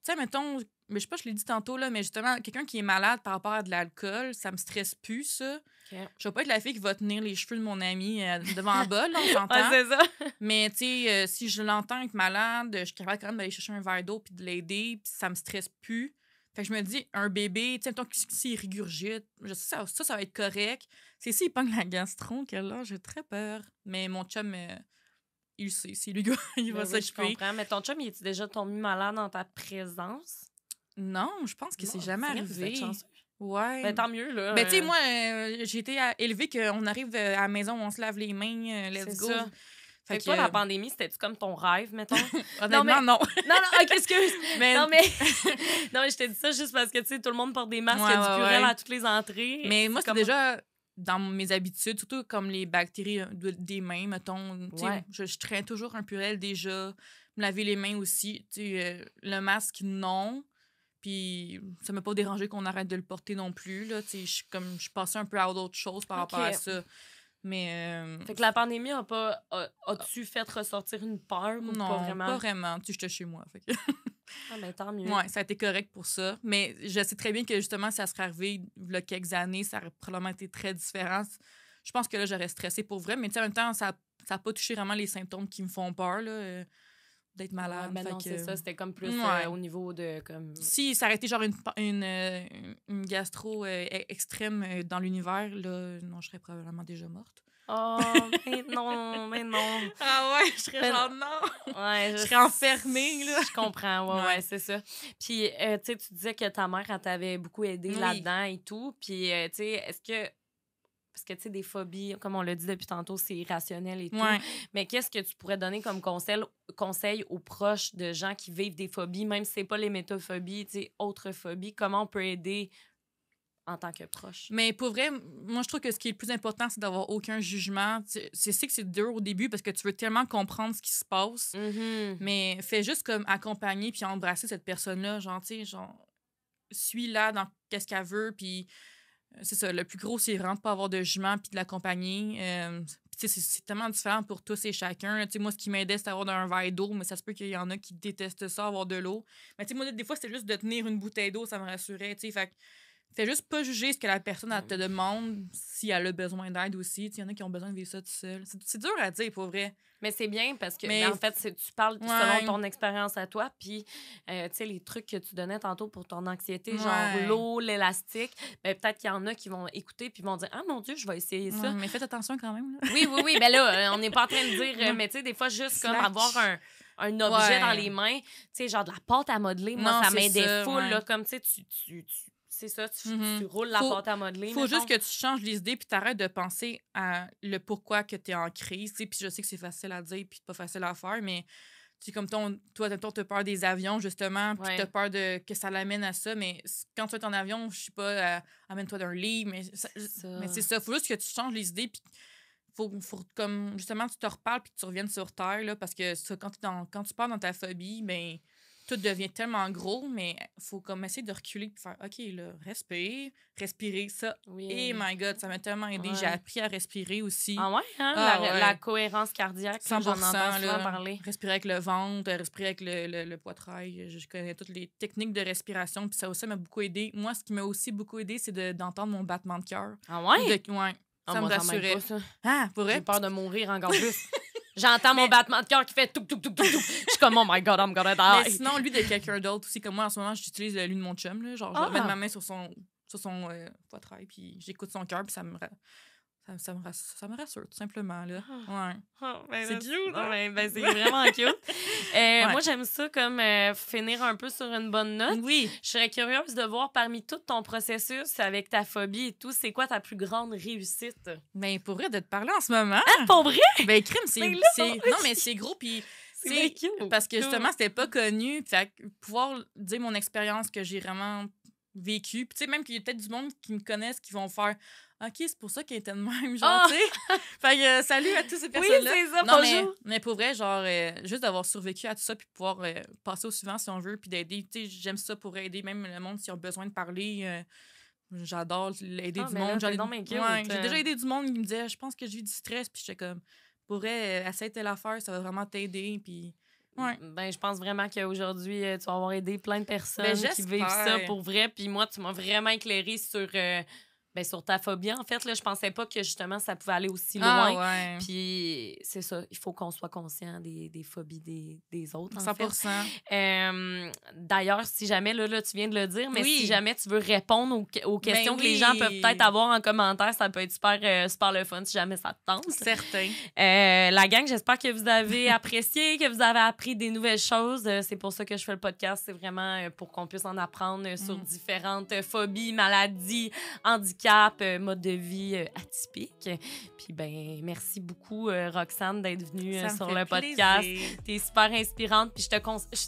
sais, mettons, mais je sais pas, je l'ai dit tantôt, là, mais justement, quelqu'un qui est malade par rapport à de l'alcool, ça me stresse plus, ça. OK. Je vais pas être la fille qui va tenir les cheveux de mon ami devant en bas, là, on s'entend. Ouais, c'est ça. Mais, tu sais, si je l'entends être malade, je suis capable quand même d'aller chercher un verre d'eau puis de l'aider, puis ça me stresse plus. Fait que je me dis, un bébé, tu sais, mettons, s'il régurgite, je sais, ça va être correct. C'est s'il pogne la gastro, que là, j'ai très peur. Mais mon chum, il le sait. C'est lui, il va Ben oui, je s'occuper. comprends. Mais ton chum, il est déjà tombé malade dans ta présence? Non, je pense que c'est Non, jamais c'est vrai, vous êtes arrivé. chanceux. Ouais. Ben tant mieux, là. Ben, tu sais, moi, j'ai été élevée qu'on arrive à la maison, on se lave les mains, let's C'est go. ça. Fait que toi, la pandémie, c'était-tu comme ton rêve, mettons? Honnêtement, mais- non. Non, OK, excuse. Mais- Non, mais... non, mais je te dis ça juste parce que, tu sais, tout le monde porte des masques, il y a du purel à toutes les entrées. Mais moi, c'est comme- déjà dans mes habitudes, surtout comme les bactéries des mains, mettons. Tu sais, Ouais. je traîne toujours un purel déjà. Me laver les mains aussi. Tu sais, le masque, non. Puis ça m'a pas dérangé qu'on arrête de le porter non plus. Là. Tu sais, je passais un peu à d'autres choses par rapport à Ok. ça. Mais Fait que la pandémie as-tu fait ressortir une peur ou non, pas vraiment? pas vraiment. Tu sais, j'étais chez moi. Fait que... Ah, ben tant mieux. Ouais, ça a été correct pour ça. Mais je sais très bien que justement, si ça serait arrivé il y a quelques années, ça aurait probablement été très différent. Je pense que là, j'aurais stressé pour vrai. Mais tu sais, en même temps, ça n'a pas touché vraiment les symptômes qui me font peur, là, d'être malade. Ouais, ben Fait non, que- c'est ça. C'était comme plus Ouais. au niveau de... comme. Si ça aurait été genre une gastro extrême dans l'univers, là, non, je serais probablement déjà morte. Oh, mais non, mais non. Ah ouais, je serais Ben genre non. Ouais, Je serais enfermée, là. Je comprends, ouais, Ouais. c'est ça. Puis, tu sais, tu disais que ta mère, elle t'avait beaucoup aidé Oui. là-dedans et tout. Puis, tu sais, est-ce que... Parce que, tu sais, des phobies, comme on l'a dit depuis tantôt, c'est irrationnel et tout. Ouais. Mais qu'est-ce que tu pourrais donner comme conseil aux proches de gens qui vivent des phobies, même si c'est pas les métaphobies, tu sais, autres phobies? Comment on peut aider en tant que proche. Mais pour vrai, moi, je trouve que ce qui est le plus important, c'est d'avoir aucun jugement. C'est que c'est dur au début parce que tu veux tellement comprendre ce qui se passe. Mais fais juste comme accompagner puis embrasser cette personne-là. Genre, tu sais, genre, suis-la dans qu'est-ce qu'elle veut. Puis c'est ça, le plus gros, c'est vraiment de pas avoir de jugement puis de l'accompagner. C'est tellement différent pour tous et chacun. Moi, ce qui m'aidait, c'était d'avoir un verre d'eau, mais ça se peut qu'il y en a qui détestent ça, avoir de l'eau. Mais moi, des fois, c'était juste de tenir une bouteille d'eau, ça me rassurait. Fait fais juste pas juger ce que la personne elle te demande si elle a besoin d'aide aussi. Il y en a qui ont besoin de vivre ça tout seul. C'est dur à dire, pour vrai. Mais c'est bien parce que, en fait, tu parles selon ton expérience à toi. Puis, tu sais, les trucs que tu donnais tantôt pour ton anxiété, genre l'eau, l'élastique, ben, peut-être qu'il y en a qui vont écouter puis vont dire « Ah, mon Dieu, je vais essayer ça. » Mais faites attention quand même. Là. Oui. Ben là, on n'est pas en train de dire... mais tu sais, des fois, juste comme avoir un objet dans les mains, tu sais, genre de la pâte à modeler, moi, ça m'aidait full. Là, comme, tu sais, c'est ça, tu roules la pâte à modeler. Faut juste que tu changes les idées puis t'arrêtes de penser à le pourquoi que t'es en crise. Puis je sais que c'est facile à dire puis pas facile à faire, mais tu comme toi, t'as peur des avions, justement, puis t'as peur que ça l'amène à ça. Mais quand tu es en avion, je sais pas, amène-toi d'un lit, mais c'est ça. Faut juste que tu changes les idées puis faut comme, justement, tu te reparles puis que tu reviennes sur terre, là, parce que ça, quand tu pars dans ta phobie, ben tout devient tellement gros, mais faut comme essayer de reculer et faire OK, là, respirer ça. Et my God, ça m'a tellement aidé. J'ai appris à respirer aussi. Ah ouais, hein? La cohérence cardiaque, 100%, j'en entends souvent parler. Respirer avec le ventre, respirer avec le poitrail. Je connais toutes les techniques de respiration, puis ça aussi m'a beaucoup aidé. Moi, ce qui m'a aussi beaucoup aidé, c'est d'entendre mon battement de cœur. Ah ouais? Ça me rassurait. Ah, pour vrai? J'ai peur de mourir encore plus. J'entends mon battement de cœur qui fait tout. Je suis comme, oh my God, I'm gonna die. Mais sinon, lui, de quelqu'un d'autre aussi, comme moi, en ce moment, j'utilise lui de mon chum. Là, genre, je vais mettre ma main sur son poitrail, puis j'écoute son cœur, puis ça me rassure, tout simplement. Là. C'est cute. C'est vraiment cute. Moi, j'aime ça comme finir un peu sur une bonne note. Oui. Je serais curieuse de voir parmi tout ton processus avec ta phobie et tout, c'est quoi ta plus grande réussite? Ben, pour vrai, de te parler en ce moment. Ah, pour vrai? Ben, crime, non, mais c'est gros, puis c'est cute. Parce que justement, c'était pas connu. Fait pouvoir dire mon expérience que j'ai vraiment vécue. Puis tu sais, même qu'il y a peut-être du monde qui me connaissent qui vont faire OK, c'est pour ça qu'elle était de même, genre, tu sais. Fait que salut à toutes ces personnes-là. Oui, c'est ça, non, bonjour. Mais pour vrai, genre, juste d'avoir survécu à tout ça, puis pouvoir passer au suivant si on veut, puis d'aider. Tu sais, j'aime ça pour aider même le monde s'ils ont besoin de parler. J'adore aider du monde. J'ai déjà aidé du monde qui me disait, je pense que j'ai eu du stress, puis j'étais comme, pour vrai, essaie telle affaire, ça va vraiment t'aider, puis. Ouais. Ben, je pense vraiment qu'aujourd'hui, tu vas avoir aidé plein de personnes qui vivent ça pour vrai. Puis moi, tu m'as vraiment éclairé sur ta phobie, en fait. Là, je pensais pas que, justement, ça pouvait aller aussi loin. Ouais. Puis c'est ça, il faut qu'on soit conscient des phobies des autres, en 100%. fait. D'ailleurs, si jamais, là, tu viens de le dire, mais si jamais tu veux répondre aux questions que les gens peuvent peut-être avoir en commentaire, ça peut être super le fun si jamais ça te tente. Certain. La gang, j'espère que vous avez apprécié, que vous avez appris des nouvelles choses. C'est pour ça que je fais le podcast. C'est vraiment pour qu'on puisse en apprendre sur différentes phobies, maladies, handicaps, mode de vie atypique. Puis ben merci beaucoup Roxane d'être venue sur le podcast. T'es super inspirante puis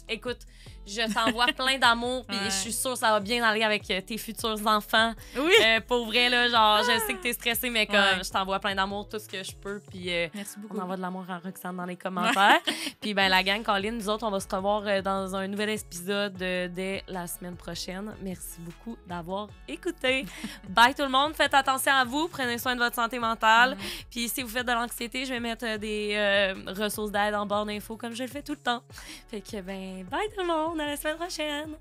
écoute, je t'envoie plein d'amour puis je suis sûre que ça va bien aller avec tes futurs enfants. Oui. Pour vrai là, genre je sais que t'es stressée mais comme je t'envoie plein d'amour tout ce que je peux puis merci beaucoup. On envoie de l'amour à Roxane dans les commentaires. Puis ben la gang Colline, nous autres on va se revoir dans un nouvel épisode dès la semaine prochaine. Merci beaucoup d'avoir écouté. Bye tout le monde, faites attention à vous, prenez soin de votre santé mentale. Puis si vous faites de l'anxiété, je vais mettre des ressources d'aide en barre d'infos comme je le fais tout le temps. Fait que ben bye tout le monde, à la semaine prochaine.